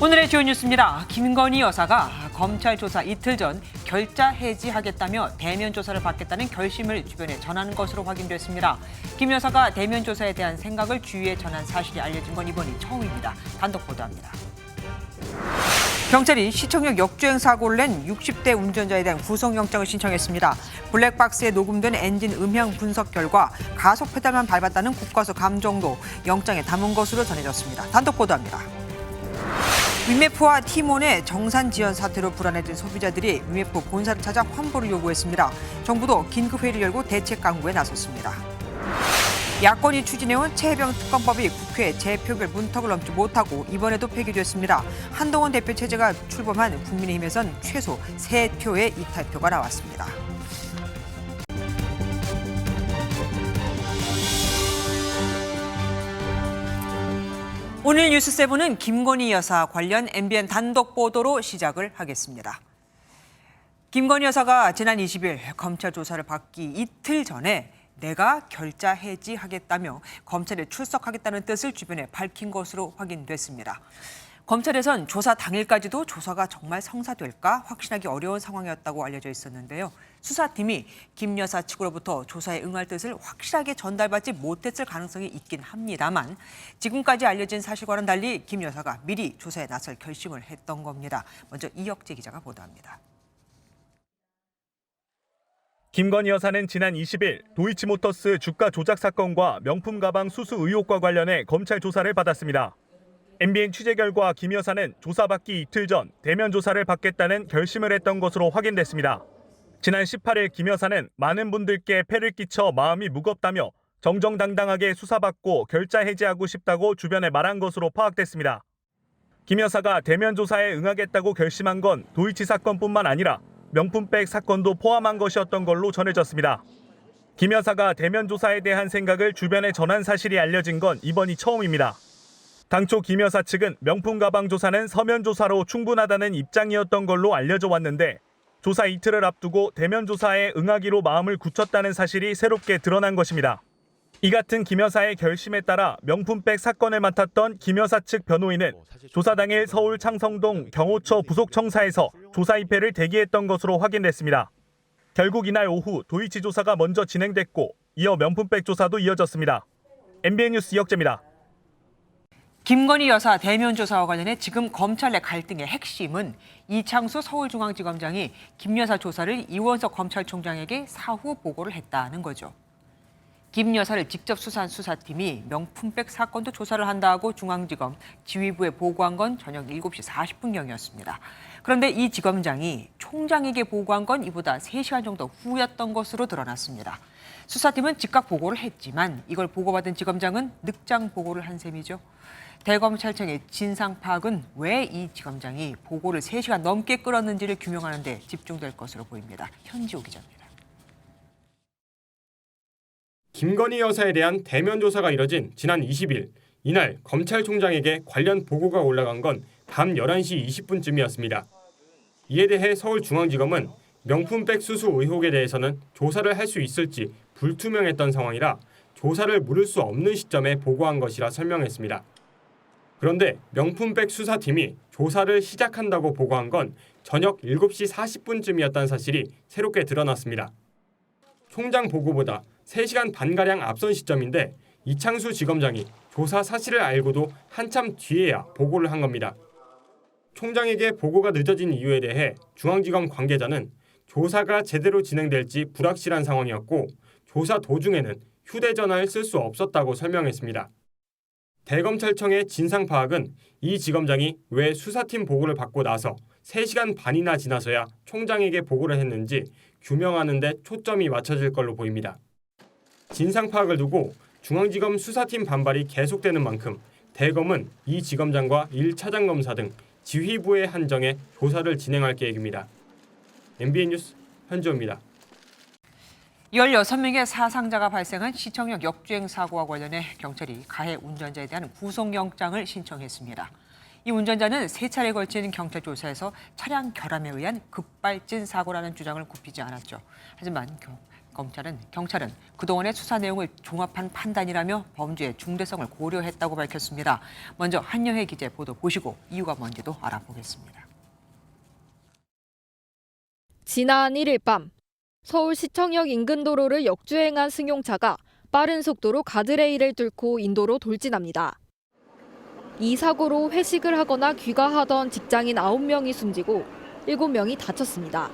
오늘의 주요 뉴스입니다. 김건희 여사가 검찰 조사 이틀 전 결자 해지하겠다며 대면 조사를 받겠다는 결심을 주변에 전한 것으로 확인됐습니다. 김 여사가 대면 조사에 대한 생각을 주위에 전한 사실이 알려진 건 이번이 처음입니다. 단독 보도합니다. 경찰이 시청역 역주행 사고를 낸 60대 운전자에 대한 구속영장을 신청했습니다. 블랙박스에 녹음된 엔진 음향 분석 결과 가속 페달만 밟았다는 국과수 감정도 영장에 담은 것으로 전해졌습니다. 단독 보도합니다. 위메프와 티몬의 정산 지연 사태로 불안해진 소비자들이 위메프 본사를 찾아 환불을 요구했습니다. 정부도 긴급회의를 열고 대책 강구에 나섰습니다. 야권이 추진해온 최혜병 특검법이 국회 재표결 문턱을 넘지 못하고 이번에도 폐기됐습니다. 한동훈 대표 체제가 출범한 국민의힘에선 최소 3표의 이탈표가 나왔습니다. 오늘 뉴스7은 김건희 여사 관련 MBN 단독 보도로 시작을 하겠습니다. 김건희 여사가 지난 20일 검찰 조사를 받기 이틀 전에 내가 결자 해지하겠다며 검찰에 출석하겠다는 뜻을 주변에 밝힌 것으로 확인됐습니다. 검찰에선 조사 당일까지도 조사가 정말 성사될까 확신하기 어려운 상황이었다고 알려져 있었는데요. 수사팀이 김 여사 측으로부터 조사에 응할 뜻을 확실하게 전달받지 못했을 가능성이 있긴 합니다만 지금까지 알려진 사실과는 달리 김 여사가 미리 조사에 나설 결심을 했던 겁니다. 먼저 이혁재 기자가 보도합니다. 김건희 여사는 지난 20일 도이치모터스 주가 조작 사건과 명품 가방 수수 의혹과 관련해 검찰 조사를 받았습니다. MBN 취재 결과 김 여사는 조사받기 이틀 전 대면 조사를 받겠다는 결심을 했던 것으로 확인됐습니다. 지난 18일 김 여사는 많은 분들께 폐를 끼쳐 마음이 무겁다며 정정당당하게 수사받고 결자 해지하고 싶다고 주변에 말한 것으로 파악됐습니다. 김 여사가 대면 조사에 응하겠다고 결심한 건 도이치 사건뿐만 아니라 명품백 사건도 포함한 것이었던 걸로 전해졌습니다. 김 여사가 대면 조사에 대한 생각을 주변에 전한 사실이 알려진 건 이번이 처음입니다. 당초 김 여사 측은 명품 가방 조사는 서면 조사로 충분하다는 입장이었던 걸로 알려져 왔는데 조사 이틀을 앞두고 대면 조사에 응하기로 마음을 굳혔다는 사실이 새롭게 드러난 것입니다. 이 같은 김 여사의 결심에 따라 명품백 사건을 맡았던 김 여사 측 변호인은 조사 당일 서울 창성동 경호처 부속청사에서 조사 입회를 대기했던 것으로 확인됐습니다. 결국 이날 오후 도이치 조사가 먼저 진행됐고 이어 명품백 조사도 이어졌습니다. MBN 뉴스 이혁재입니다. 김건희 여사 대면 조사와 관련해 지금 검찰 내 갈등의 핵심은 이창수 서울중앙지검장이 김 여사 조사를 이원석 검찰총장에게 사후 보고를 했다는 거죠. 김 여사를 직접 수사한 수사팀이 명품백 사건도 조사를 한다고 중앙지검 지휘부에 보고한 건 저녁 7시 40분경이었습니다. 그런데 이 지검장이 총장에게 보고한 건 이보다 3시간 정도 후였던 것으로 드러났습니다. 수사팀은 즉각 보고를 했지만 이걸 보고받은 지검장은 늑장 보고를 한 셈이죠. 대검찰청의 진상 파악은 왜 이 지검장이 보고를 3시간 넘게 끌었는지를 규명하는 데 집중될 것으로 보입니다. 현지호 기자입니다. 김건희 여사에 대한 대면 조사가 이뤄진 지난 20일, 이날 검찰총장에게 관련 보고가 올라간 건 밤 11시 20분쯤이었습니다. 이에 대해 서울중앙지검은 명품백 수수 의혹에 대해서는 조사를 할 수 있을지 불투명했던 상황이라 조사를 물을 수 없는 시점에 보고한 것이라 설명했습니다. 그런데 명품백 수사팀이 조사를 시작한다고 보고한 건 저녁 7시 40분쯤이었다는 사실이 새롭게 드러났습니다. 총장 보고보다 3시간 반가량 앞선 시점인데 이창수 지검장이 조사 사실을 알고도 한참 뒤에야 보고를 한 겁니다. 총장에게 보고가 늦어진 이유에 대해 중앙지검 관계자는 조사가 제대로 진행될지 불확실한 상황이었고 조사 도중에는 휴대전화를 쓸 수 없었다고 설명했습니다. 대검찰청의 진상 파악은 이 지검장이 왜 수사팀 보고를 받고 나서 3시간 반이나 지나서야 총장에게 보고를 했는지 규명하는 데 초점이 맞춰질 걸로 보입니다. 진상 파악을 두고 중앙지검 수사팀 반발이 계속되는 만큼 대검은 이 지검장과 1차장 검사 등 지휘부의 한정에 조사를 진행할 계획입니다. MBN 뉴스 현지호입니다. 16명의 사상자가 발생한 시청역 역주행 사고와 관련해 경찰이 가해 운전자에 대한 구속영장을 신청했습니다. 이 운전자는 3차례에 걸친 경찰 조사에서 차량 결함에 의한 급발진 사고라는 주장을 굽히지 않았죠. 하지만 경찰은 그동안의 수사 내용을 종합한 판단이라며 범죄의 중대성을 고려했다고 밝혔습니다. 먼저 한여혜 기자의 보도 보시고 이유가 뭔지도 알아보겠습니다. 지난 1일 밤 서울시청역 인근 도로를 역주행한 승용차가 빠른 속도로 가드레일을 뚫고 인도로 돌진합니다. 이 사고로 회식을 하거나 귀가하던 직장인 9명이 숨지고 7명이 다쳤습니다.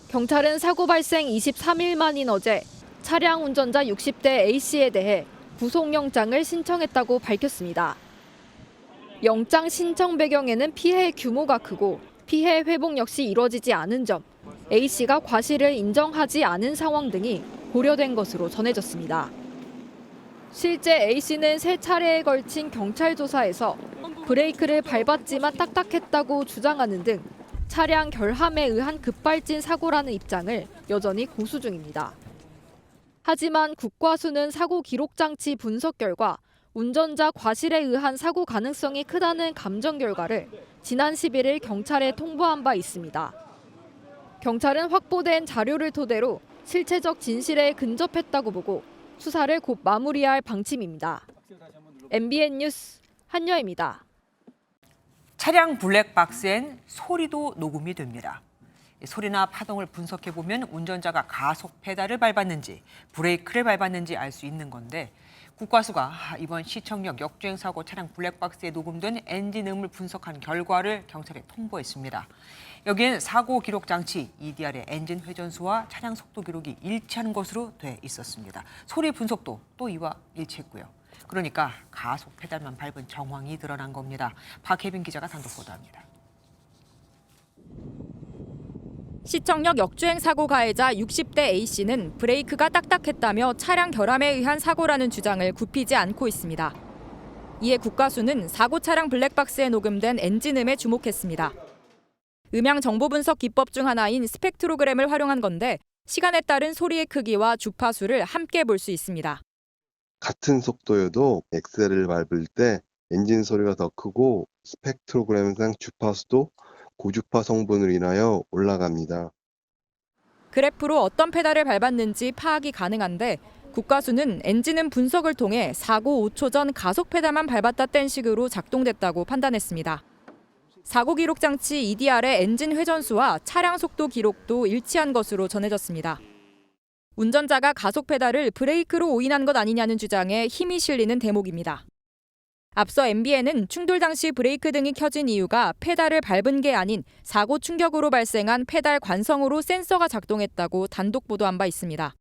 경찰은 사고 발생 23일 만인 어제 차량 운전자 60대 A씨에 대해 구속영장을 신청했다고 밝혔습니다. 영장 신청 배경에는 피해 규모가 크고 피해 회복 역시 이뤄지지 않은 점, A씨가 과실을 인정하지 않은 상황 등이 고려된 것으로 전해졌습니다. 실제 A씨는 3차례에 걸친 경찰 조사에서 브레이크를 밟았지만 딱딱했다고 주장하는 등 차량 결함에 의한 급발진 사고라는 입장을 여전히 고수 중입니다. 하지만 국과수는 사고 기록 장치 분석 결과 운전자 과실에 의한 사고 가능성이 크다는 감정 결과를 지난 11일 경찰에 통보한 바 있습니다. 경찰은 확보된 자료를 토대로 실체적 진실에 근접했다고 보고 수사를 곧 마무리할 방침입니다. MBN 뉴스 한여입니다. 차량 블랙박스엔 소리도 녹음이 됩니다. 소리나 파동을 분석해보면 운전자가 가속 페달을 밟았는지 브레이크를 밟았는지 알 수 있는 건데 국과수가 이번 시청역 역주행 사고 차량 블랙박스에 녹음된 엔진 음을 분석한 결과를 경찰에 통보했습니다. 여기엔 사고 기록 장치 EDR의 엔진 회전수와 차량 속도 기록이 일치한 것으로 돼 있었습니다. 소리 분석도 또 이와 일치했고요. 그러니까 가속 페달만 밟은 정황이 드러난 겁니다. 박혜빈 기자가 단독 보도합니다. 시청역 역주행 사고 가해자 60대 A씨는 브레이크가 딱딱했다며 차량 결함에 의한 사고라는 주장을 굽히지 않고 있습니다. 이에 국과수는 사고 차량 블랙박스에 녹음된 엔진음에 주목했습니다. 음향 정보 분석 기법 중 하나인 스펙트로그램을 활용한 건데 시간에 따른 소리의 크기와 주파수를 함께 볼 수 있습니다. 같은 속도여도 엑셀을 밟을 때 엔진 소리가 더 크고 스펙트로그램상 주파수도 고주파 성분으로 인하여 올라갑니다. 그래프로 어떤 페달을 밟았는지 파악이 가능한데 국과수는 엔진음 분석을 통해 사고 5초 전 가속 페달만 밟았다 뗀 식으로 작동됐다고 판단했습니다. 사고 기록 장치 EDR의 엔진 회전수와 차량 속도 기록도 일치한 것으로 전해졌습니다. 운전자가 가속 페달을 브레이크로 오인한 것 아니냐는 주장에 힘이 실리는 대목입니다. 앞서 MBN은 충돌 당시 브레이크 등이 켜진 이유가 페달을 밟은 게 아닌 사고 충격으로 발생한 페달 관성으로 센서가 작동했다고 단독 보도한 바 있습니다.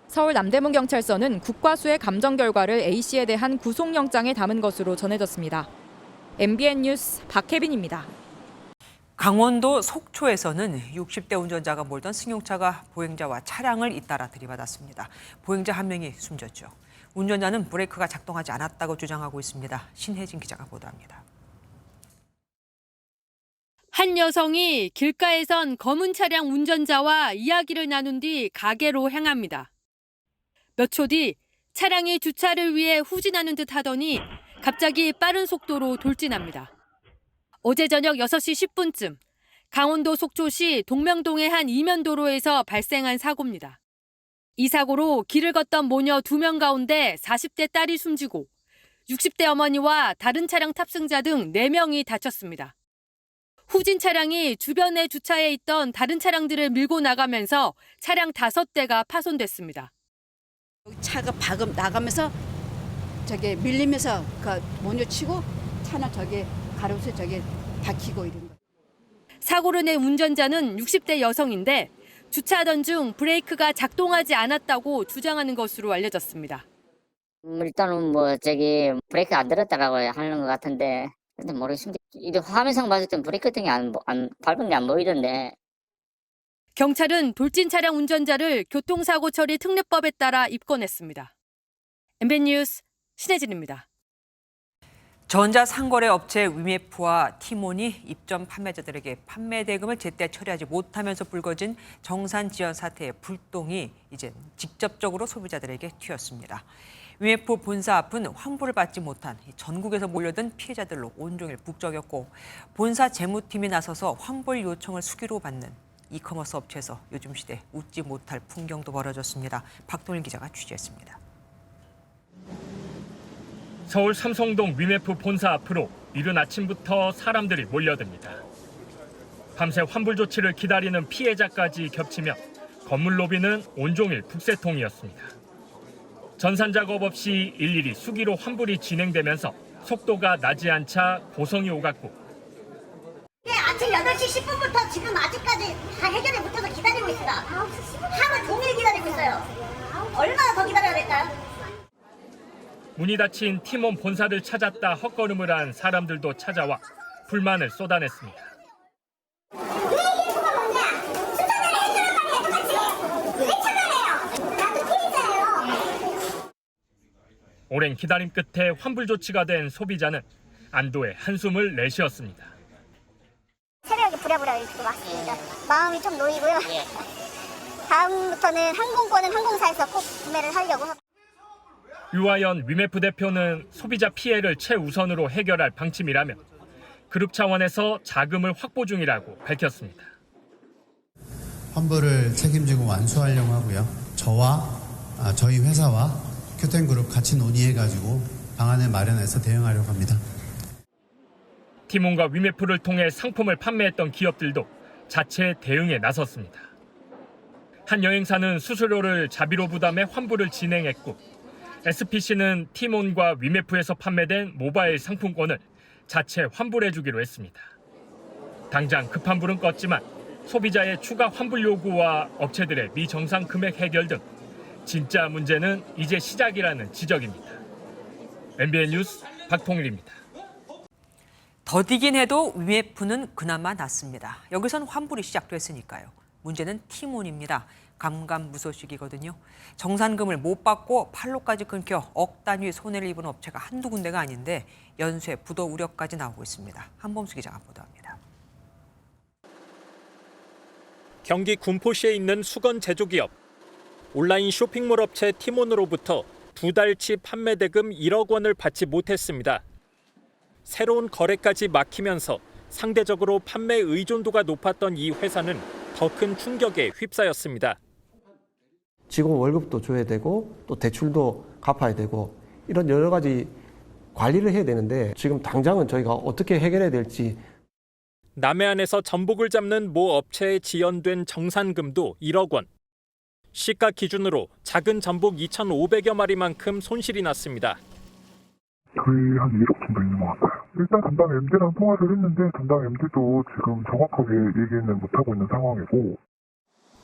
서울 남대문 경찰서는 국과수의 감정 결과를 A씨에 대한 구속영장에 담은 것으로 전해졌습니다. MBN 뉴스 박혜빈입니다. 강원도 속초에서는 60대 운전자가 몰던 승용차가 보행자와 차량을 잇따라 들이받았습니다. 보행자 한 명이 숨졌죠. 운전자는 브레이크가 작동하지 않았다고 주장하고 있습니다. 신혜진 기자가 보도합니다. 한 여성이 길가에선 검은 차량 운전자와 이야기를 나눈 뒤 가게로 향합니다. 몇 초 뒤 차량이 주차를 위해 후진하는 듯 하더니 갑자기 빠른 속도로 돌진합니다. 어제 저녁 6시 10분쯤 강원도 속초시 동명동의 한 이면도로에서 발생한 사고입니다. 이 사고로 길을 걷던 모녀 2명 가운데 40대 딸이 숨지고 60대 어머니와 다른 차량 탑승자 등 4명이 다쳤습니다. 후진 차량이 주변에 주차해 있던 다른 차량들을 밀고 나가면서 차량 5대가 파손됐습니다. 차가 방금 나가면서 저게 밀리면서 그 모녀 치고 차는 저게 가로수 저게 박히고 이런 거예요. 사고를 낸 운전자는 60대 여성인데 주차하던 중 브레이크가 작동하지 않았다고 주장하는 것으로 알려졌습니다. 일단은 브레이크 안 들었다라고 하는 것 같은데 근데 모르겠습니다. 이제 화면상 봤을 땐 브레이크 등이 안 밟은 게 안 보이던데. 경찰은 돌진 차량 운전자를 교통사고 처리 특례법에 따라 입건했습니다. MBN 뉴스 신혜진입니다. 전자상거래 업체 위메프와 티몬이 입점 판매자들에게 판매 대금을 제때 처리하지 못하면서 불거진 정산 지연 사태의 불똥이 이제 직접적으로 소비자들에게 튀었습니다. 위메프 본사 앞은 환불을 받지 못한 전국에서 몰려든 피해자들로 온종일 북적였고 본사 재무팀이 나서서 환불 요청을 수기로 받는 이커머스 업체에서 요즘 시대 웃지 못할 풍경도 벌어졌습니다. 박동일 기자가 취재했습니다. 서울 삼성동 위메프 본사 앞으로 이른 아침부터 사람들이 몰려듭니다. 밤새 환불 조치를 기다리는 피해자까지 겹치며 건물 로비는 온종일 북새통이었습니다. 전산 작업 없이 일일이 수기로 환불이 진행되면서 속도가 나지 않자 고성이 오갔고 네, 아침 8시 10분부터 지금 아직까지 다 해결이 못해서 기다리고 있습니다. 하루 종일 기다리고 있어요. 얼마나 더 기다려야 될까요? 문이 닫힌 팀원 본사를 찾았다 헛걸음을 한 사람들도 찾아와 불만을 쏟아냈습니다. 오랜 기다림 끝에 환불 조치가 된 소비자는 안도의 한숨을 내쉬었습니다. 새벽에 부랴부랴 이렇게 왔습니다. 마음이 좀 놓이고요. 다음부터는 항공권은 항공사에서 꼭 구매를 하려고. 유아연 위메프 대표는 소비자 피해를 최우선으로 해결할 방침이라며 그룹 차원에서 자금을 확보 중이라고 밝혔습니다. 환불을 책임지고 완수하려고 하고요. 저희 회사와 큐텐그룹 같이 논의해가지고 방안을 마련해서 대응하려고 합니다. 티몬과 위메프를 통해 상품을 판매했던 기업들도 자체 대응에 나섰습니다. 한 여행사는 수수료를 자비로 부담해 환불을 진행했고 SPC는 티몬과 위메프에서 판매된 모바일 상품권을 자체 환불해주기로 했습니다. 당장 급한 불은 껐지만 소비자의 추가 환불 요구와 업체들의 미정상 금액 해결 등 진짜 문제는 이제 시작이라는 지적입니다. MBN 뉴스 박통일입니다. 더디긴 해도 위메프는 그나마 낫습니다. 여기선 환불이 시작됐으니까요. 문제는 티몬입니다. 감감무소식이거든요. 정산금을 못 받고 판로까지 끊겨 억 단위 손해를 입은 업체가 한두 군데가 아닌데 연쇄 부도 우려까지 나오고 있습니다. 한범수 기자가 보도합니다. 경기 군포시에 있는 수건 제조기업. 온라인 쇼핑몰 업체 티몬으로부터 2달치 판매 대금 1억 원을 받지 못했습니다. 새로운 거래까지 막히면서 상대적으로 판매 의존도가 높았던 이 회사는 더 큰 충격에 휩싸였습니다. 직원 월급도 줘야 되고 또 대출도 갚아야 되고 이런 여러 가지 관리를 해야 되는데 지금 당장은 저희가 어떻게 해결해야 될지. 남해안에서 전복을 잡는 모 업체에 지연된 정산금도 1억 원. 시가 기준으로 작은 전복 2,500여 마리만큼 손실이 났습니다. 거의 한 1억 정도 있는 것 같아요. 일단 담당 MD랑 통화를 했는데 담당 MD도 지금 정확하게 얘기는 못하고 있는 상황이고.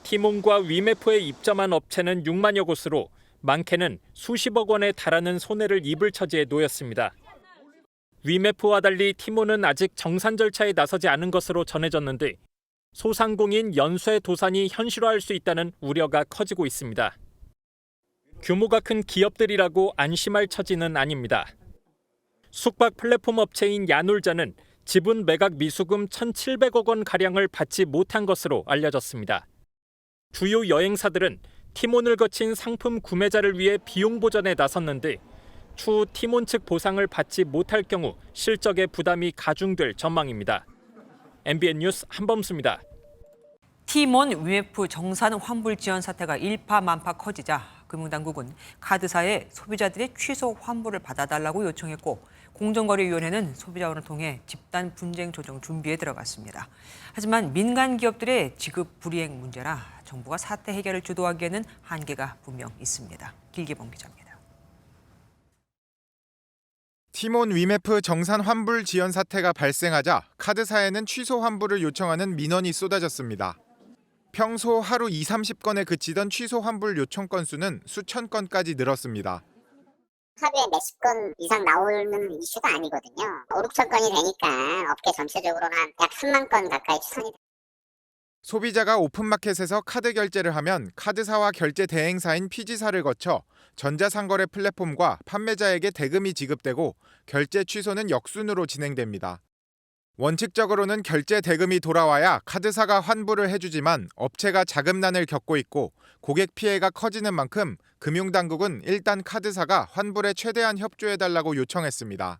티몬과 위메프에 입점한 업체는 6만여 곳으로 많게는 수십억 원에 달하는 손해를 입을 처지에 놓였습니다. 위메프와 달리 티몬은 아직 정산 절차에 나서지 않은 것으로 전해졌는데 소상공인 연쇄 도산이 현실화할 수 있다는 우려가 커지고 있습니다. 규모가 큰 기업들이라고 안심할 처지는 아닙니다. 숙박 플랫폼 업체인 야놀자는 지분 매각 미수금 1,700억 원가량을 받지 못한 것으로 알려졌습니다. 주요 여행사들은 티몬을 거친 상품 구매자를 위해 비용 보전에 나섰는데 추후 티몬 측 보상을 받지 못할 경우 실적의 부담이 가중될 전망입니다. MBN 뉴스 한범수입니다. 티몬 위메프 정산 환불 지연 사태가 일파만파 커지자 금융당국은 카드사에 소비자들의 취소 환불을 받아달라고 요청했고 공정거래위원회는 소비자원을 통해 집단 분쟁 조정 준비에 들어갔습니다. 하지만 민간 기업들의 지급 불이행 문제라 정부가 사태 해결을 주도하기에는 한계가 분명 있습니다. 길기범 기자입니다. 티몬 위메프 정산 환불 지연 사태가 발생하자 카드사에는 취소 환불을 요청하는 민원이 쏟아졌습니다. 평소 하루 20-30건에 그치던 취소 환불 요청 건수는 수천 건까지 늘었습니다. 하루에 몇십 건 이상 나오는 이슈가 아니거든요. 5-6천 건이 되니까 업계 전체적으로 한 약 3만 건 가까이 추산이 됩니다. 소비자가 오픈마켓에서 카드 결제를 하면 카드사와 결제 대행사인 피지사를 거쳐 전자상거래 플랫폼과 판매자에게 대금이 지급되고 결제 취소는 역순으로 진행됩니다. 원칙적으로는 결제 대금이 돌아와야 카드사가 환불을 해주지만 업체가 자금난을 겪고 있고 고객 피해가 커지는 만큼 금융당국은 일단 카드사가 환불에 최대한 협조해달라고 요청했습니다.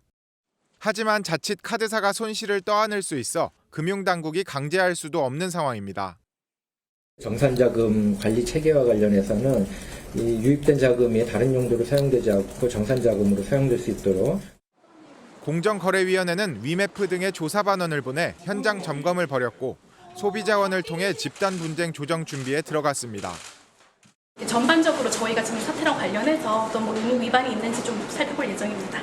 하지만 자칫 카드사가 손실을 떠안을 수 있어 금융당국이 강제할 수도 없는 상황입니다. 정산자금 관리 체계와 관련해서는 이 유입된 자금이 다른 용도로 사용되지 않고 정산자금으로 사용될 수 있도록 공정거래위원회는 위메프 등의 조사 반원을 보내 현장 점검을 벌였고 소비자원을 통해 집단 분쟁 조정 준비에 들어갔습니다. 전반적으로 저희가 지금 사태랑 관련해서 어떤 의무 위반이 있는지 좀 살펴볼 예정입니다.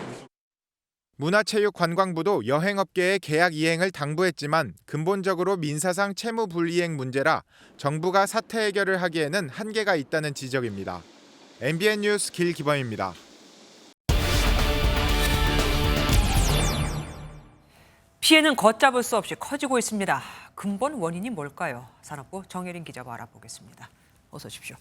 문화체육관광부도 여행업계의 계약 이행을 당부했지만 근본적으로 민사상 채무 불이행 문제라 정부가 사태 해결을 하기에는 한계가 있다는 지적입니다. MBN 뉴스 길기범입니다. 피해는 걷잡을 수 없이 커지고 있습니다. 근본 원인이 뭘까요? 산업부 정혜린 기자와 알아보겠습니다. 어서 오십시오.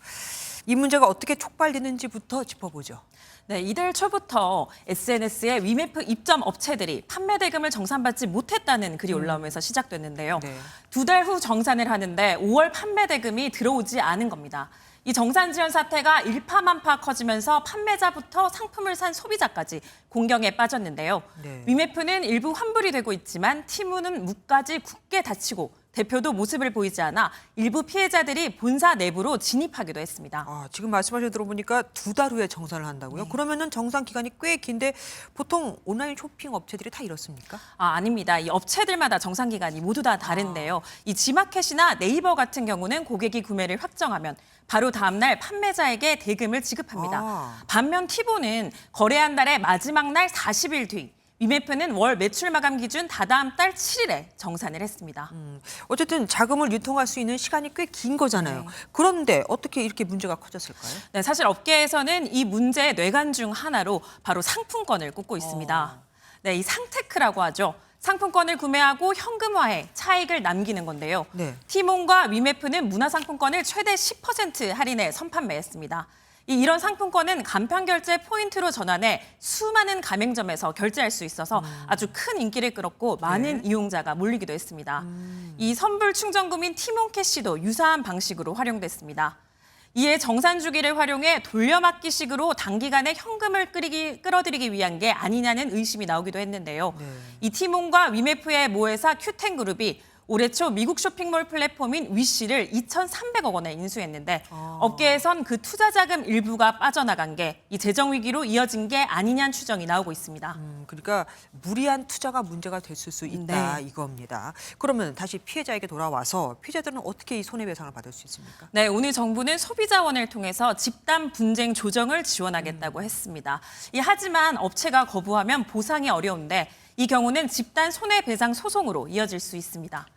이 문제가 어떻게 촉발되는지부터 짚어보죠. 네, 이달 초부터 SNS에 위메프 입점 업체들이 판매 대금을 정산받지 못했다는 글이 올라오면서 시작됐는데요. 네. 2달 후 정산을 하는데 5월 판매 대금이 들어오지 않은 겁니다. 이 정산 지연 사태가 일파만파 커지면서 판매자부터 상품을 산 소비자까지 공경에 빠졌는데요. 네. 위메프는 일부 환불이 되고 있지만 티문은 목까지 굳게 닫히고 대표도 모습을 보이지 않아 일부 피해자들이 본사 내부로 진입하기도 했습니다. 지금 말씀하신 거 들어보니까 2달 후에 정산을 한다고요? 그러면은 정산 기간이 꽤 긴데 보통 온라인 쇼핑 업체들이 다 이렇습니까? 아닙니다. 이 업체들마다 정산 기간이 모두 다 다른데요. 이 G마켓이나 네이버 같은 경우는 고객이 구매를 확정하면 바로 다음 날 판매자에게 대금을 지급합니다. 반면 티보는 거래한 달의 마지막 날 40일 뒤 위메프는 월 매출 마감 기준 다다음 달 7일에 정산을 했습니다. 어쨌든 자금을 유통할 수 있는 시간이 꽤 긴 거잖아요. 그런데 어떻게 이렇게 문제가 커졌을까요? 네, 사실 업계에서는 이 문제의 뇌관 중 하나로 바로 상품권을 꼽고 있습니다. 네, 이 상테크라고 하죠. 상품권을 구매하고 현금화해 차익을 남기는 건데요. 네. 티몬과 위메프는 문화상품권을 최대 10% 할인해 선판매했습니다. 이런 상품권은 간편 결제 포인트로 전환해 수많은 가맹점에서 결제할 수 있어서 아주 큰 인기를 끌었고 많은 이용자가 몰리기도 했습니다. 이 선불 충전금인 티몬캐시도 유사한 방식으로 활용됐습니다. 이에 정산 주기를 활용해 돌려막기식으로 단기간에 현금을 끌어들이기 위한 게 아니냐는 의심이 나오기도 했는데요. 이 티몬과 위메프의 모회사 큐텐그룹이 올해 초 미국 쇼핑몰 플랫폼인 위시를 2,300억 원에 인수했는데 업계에선 그 투자 자금 일부가 빠져나간 게 이 재정 위기로 이어진 게 아니냐는 추정이 나오고 있습니다. 그러니까 무리한 투자가 문제가 됐을 수 있다 이겁니다. 그러면 다시 피해자에게 돌아와서 피해자들은 어떻게 이 손해배상을 받을 수 있습니까? 네, 오늘 정부는 소비자원을 통해서 집단 분쟁 조정을 지원하겠다고 했습니다. 하지만 업체가 거부하면 보상이 어려운데 이 경우는 집단 손해배상 소송으로 이어질 수 있습니다.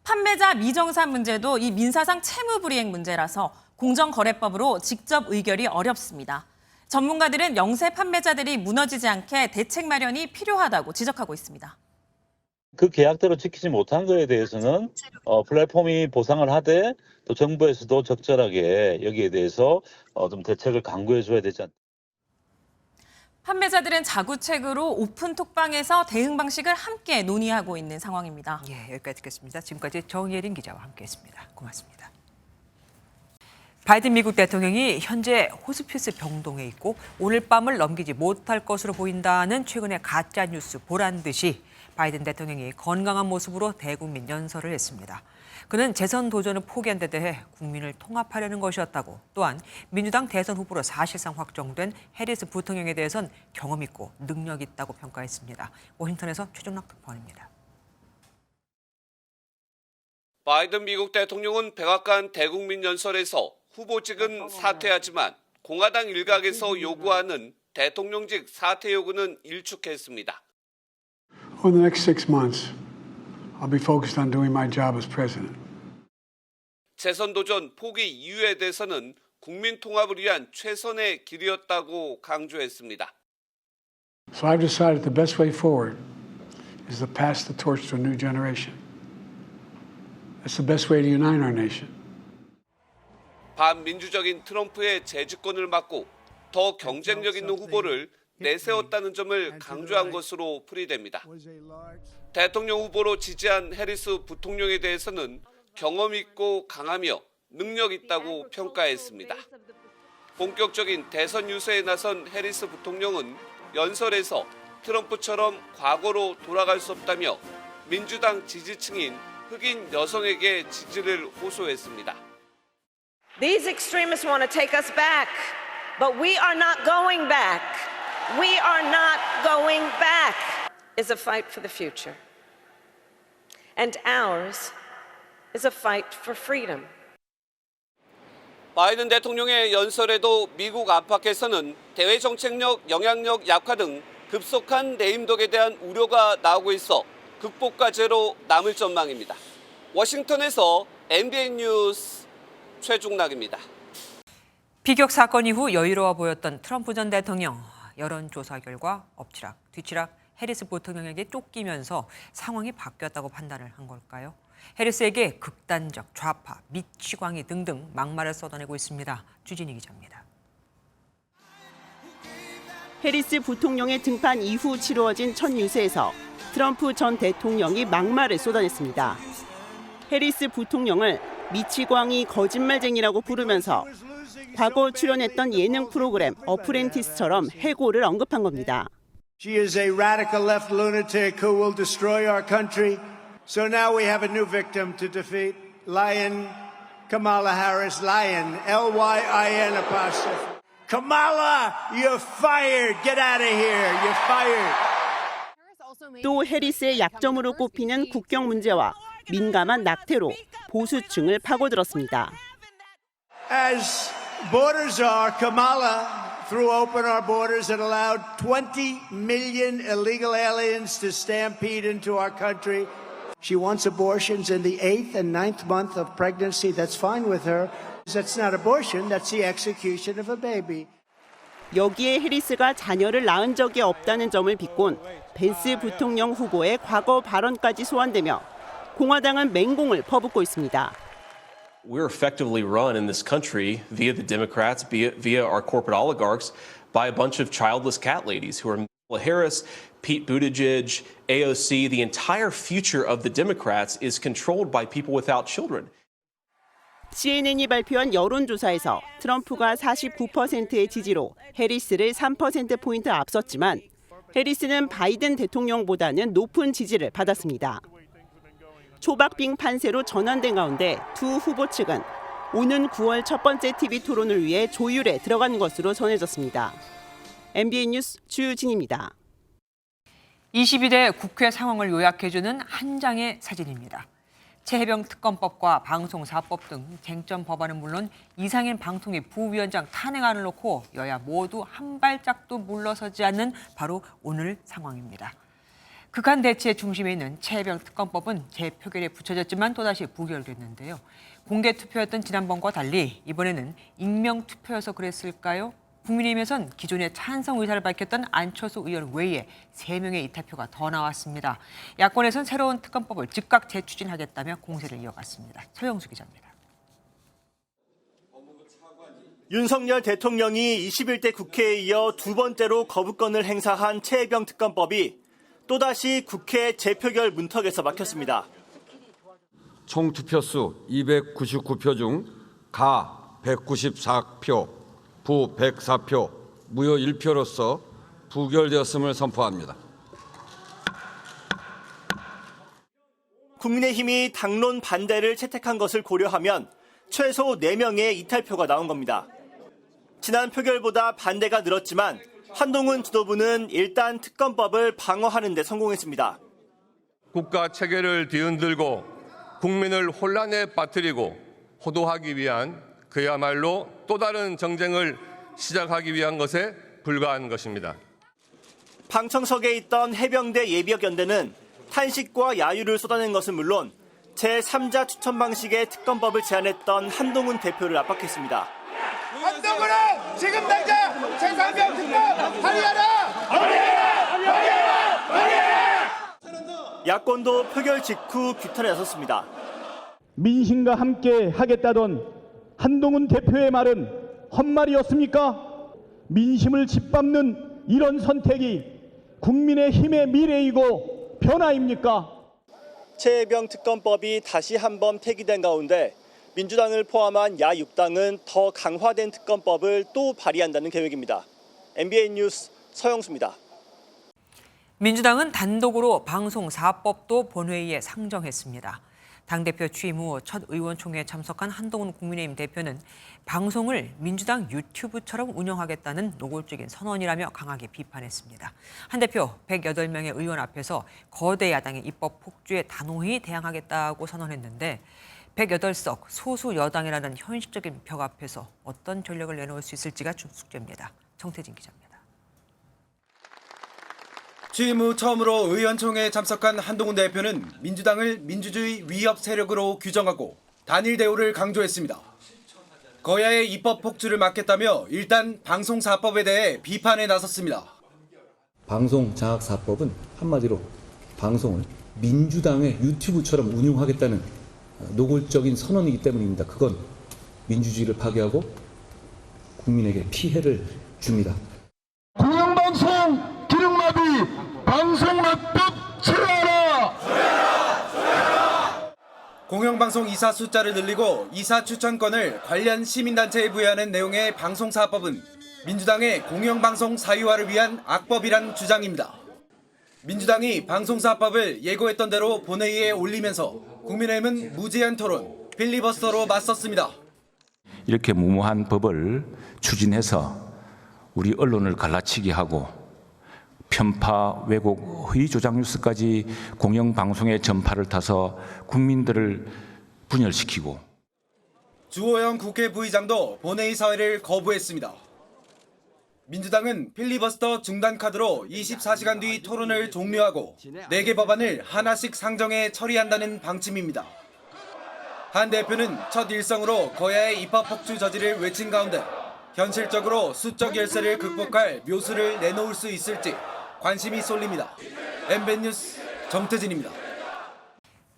판매자 미정산 문제도 이 민사상 채무불이행 문제라서 공정거래법으로 직접 의결이 어렵습니다. 전문가들은 영세 판매자들이 무너지지 않게 대책 마련이 필요하다고 지적하고 있습니다. 그 계약대로 지키지 못한 거에 대해서는 플랫폼이 보상을 하되 또 정부에서도 적절하게 여기에 대해서 좀 대책을 강구해 줘야 되지 않나. 판매자들은 자구책으로 오픈 톡방에서 대응 방식을 함께 논의하고 있는 상황입니다. 여기까지 듣겠습니다. 지금까지 정예린 기자와 함께했습니다. 고맙습니다. 바이든 미국 대통령이 현재 호스피스 병동에 있고 오늘 밤을 넘기지 못할 것으로 보인다는 최근의 가짜 뉴스 보란 듯이 바이든 대통령이 건강한 모습으로 대국민 연설을 했습니다. 그는 재선 도전을 포기한 데 대해 국민을 통합하려는 것이었다고, 또한 민주당 대선 후보로 사실상 확정된 해리스 부통령에 대해선 경험 있고 능력 있다고 평가했습니다. 워싱턴에서 최종락 특파원입니다. 바이든 미국 대통령은 백악관 대국민 연설에서 후보직은 사퇴하지만 공화당 일각에서 요구하는 대통령직 사퇴 요구는 일축했습니다. For the next 6 months, I'll be focused on doing my job as president. 재선 도전 포기 이유에 대해서는 국민 통합을 위한 최선의 길이었다고 강조했습니다. So I've decided the best way forward is to pass the torch to a new generation. That's the best way to unite our nation. 반민주적인 트럼프의 재집권을 막고 더 경쟁력 있는 후보를 내세웠다는 점을 강조한 것으로 풀이됩니다. 대통령 후보로 지지한 해리스 부통령에 대해서는 경험 있고 강하며 능력 있다고 평가했습니다. 본격적인 대선 유세에 나선 해리스 부통령은 연설에서 트럼프처럼 과거로 돌아갈 수 없다며 민주당 지지층인 흑인 여성에게 지지를 호소했습니다. These extremists want to take us back, but we are not going back. We are not going back. It's a fight for the future. And ours is a fight for freedom. 바이든 대통령의 연설에도 미국 안팎에서는 대외 정책력, 영향력 약화 등 급속한 내임덕에 대한 우려가 나오고 있어 극복 과제로 남을 전망입니다. 워싱턴에서 MBN 뉴스 최중락입니다. 비격 사건 이후 여유로워 보였던 트럼프 전 대통령. 여론조사 결과 엎치락 뒤치락 해리스 부통령에게 쫓기면서 상황이 바뀌었다고 판단을 한 걸까요? 해리스에게 극단적 좌파, 미치광이 등등 막말을 쏟아내고 있습니다. 주진희 기자입니다. 해리스 부통령의 등판 이후 치루어진 첫 뉴스에서 트럼프 전 대통령이 막말을 쏟아냈습니다. 해리스 부통령을 미치광이 거짓말쟁이라고 부르면서 과거 출연했던 예능 프로그램 어프렌티스처럼 해고를 언급한 겁니다. She is a radical left lunatic who will destroy our country. So now we have a new victim to defeat. Lion Kamala Harris. Lion. L-Y-I-N apostrophe. Kamala, you're fired. Get out of here. You're fired. 또 해리스의 약점으로 꼽히는 국경 문제와 민감한 낙태로 보수층을 파고들었습니다. As borders are, Kamala threw open our borders and allowed 20 million illegal aliens to stampede into our country. She wants abortions in the 8th and 9th month of pregnancy. That's fine with her. That's not abortion, that's the execution of a baby. 여기에 해리스가 자녀를 낳은 적이 없다는 점을 비꼰 벤스 부통령 후보의 과거 발언까지 소환되며 공화당은 맹공을 퍼붓고 있습니다. We're effectively run in this country via the Democrats, via our corporate oligarchs, by a bunch of childless cat ladies who are Kamala Harris, Pete Buttigieg, AOC. The entire future of the Democrats is controlled by people without children. CNN이 발표한 여론조사에서 트럼프가 49%의 지지로 해리스를 3%포인트 앞섰지만 해리스는 바이든 대통령보다는 높은 지지를 받았습니다. 초박빙 판세로 전환된 가운데 두 후보 측은 오는 9월 첫 번째 TV 토론을 위해 조율에 들어간 것으로 전해졌습니다. MBN 뉴스 주진입니다. 22대 국회 상황을 요약해주는 한 장의 사진입니다. 최혜병 특검법과 방송사법 등 쟁점 법안은 물론 이상인 방통위 부위원장 탄핵안을 놓고 여야 모두 한 발짝도 물러서지 않는 바로 오늘 상황입니다. 극한 대치의 중심에 있는 최혜병 특검법은 재표결에 붙여졌지만 또다시 부결됐는데요. 공개 투표였던 지난번과 달리 이번에는 익명 투표여서 그랬을까요? 국민의힘에선 기존에 찬성 의사를 밝혔던 안철수 의원 외에 3명의 이탈표가 더 나왔습니다. 야권에선 새로운 특검법을 즉각 재추진하겠다며 공세를 이어갔습니다. 서영수 기자입니다. 윤석열 대통령이 21대 국회에 이어 두 번째로 거부권을 행사한 최혜병 특검법이 또다시 국회 재표결 문턱에서 막혔습니다. 총 투표수 299표 중 가 194표, 부 104표, 무효 1표로서 부결되었음을 선포합니다. 국민의힘이 당론 반대를 채택한 것을 고려하면 최소 4명의 이탈표가 나온 겁니다. 지난 표결보다 반대가 늘었지만 한동훈 지도부는 일단 특검법을 방어하는 데 성공했습니다. 국가 체계를 뒤흔들고 국민을 혼란에 빠뜨리고 호도하기 위한 그야말로 또 다른 정쟁을 시작하기 위한 것에 불과한 것입니다. 방청석에 있던 해병대 예비역연대는 탄식과 야유를 쏟아낸 것은 물론 제3자 추천 방식의 특검법을 제안했던 한동훈 대표를 압박했습니다. 한동훈은 지금 당장 제3자 특검 발의하라! 야권도 표결 직후 규탄에 나섰습니다. 민심과 함께 하겠다던 한동훈 대표의 말은 헛말이었습니까? 민심을 짓밟는 이런 선택이 국민의힘의 미래이고 변화입니까? 최혜병 특검법이 다시 한번 폐기된 가운데 민주당을 포함한 야6당은 더 강화된 특검법을 또 발의한다는 계획입니다. MBN 뉴스 서영수입니다. 민주당은 단독으로 방송사법도 본회의에 상정했습니다. 당대표 취임 후 첫 의원총회에 참석한 한동훈 국민의힘 대표는 방송을 민주당 유튜브처럼 운영하겠다는 노골적인 선언이라며 강하게 비판했습니다. 한 대표 108명의 의원 앞에서 거대 야당의 입법 폭주에 단호히 대항하겠다고 선언했는데 108석 소수 여당이라는 현실적인 벽 앞에서 어떤 전략을 내놓을 수 있을지가 숙제입니다. 정태진 기자입니다. 취임 후 처음으로 의원총회에 참석한 한동훈 대표는 민주당을 민주주의 위협 세력으로 규정하고 단일 대우를 강조했습니다. 거야의 입법 폭주를 막겠다며 일단 방송사법에 대해 비판에 나섰습니다. 방송장악사법은 한마디로 방송을 민주당의 유튜브처럼 운용하겠다는 노골적인 선언이기 때문입니다. 그건 민주주의를 파괴하고 국민에게 피해를 줍니다. 공영방송 기능마비 방송납법 철회하라! 공영방송 이사 숫자를 늘리고 이사 추천권을 관련 시민단체에 부여하는 내용의 방송사법은 민주당의 공영방송 사유화를 위한 악법이란 주장입니다. 민주당이 방송사법을 예고했던 대로 본회의에 올리면서 국민의힘은 무제한 토론, 필리버스터로 맞섰습니다. 이렇게 무모한 법을 추진해서 우리 언론을 갈라치게 하고 편파, 왜곡, 허위 조작 뉴스까지 공영방송의 전파를 타서 국민들을 분열시키고 주호영 국회 부의장도 본회의 사회를 거부했습니다. 민주당은 필리버스터 중단 카드로 24시간 뒤 토론을 종료하고 4개 법안을 하나씩 상정해 처리한다는 방침입니다. 한 대표는 첫 일성으로 거야의 입법 폭주 저지를 외친 가운데 현실적으로 수적 열세를 극복할 묘수를 내놓을 수 있을지 관심이 쏠립니다. MBN 뉴스 정태진입니다.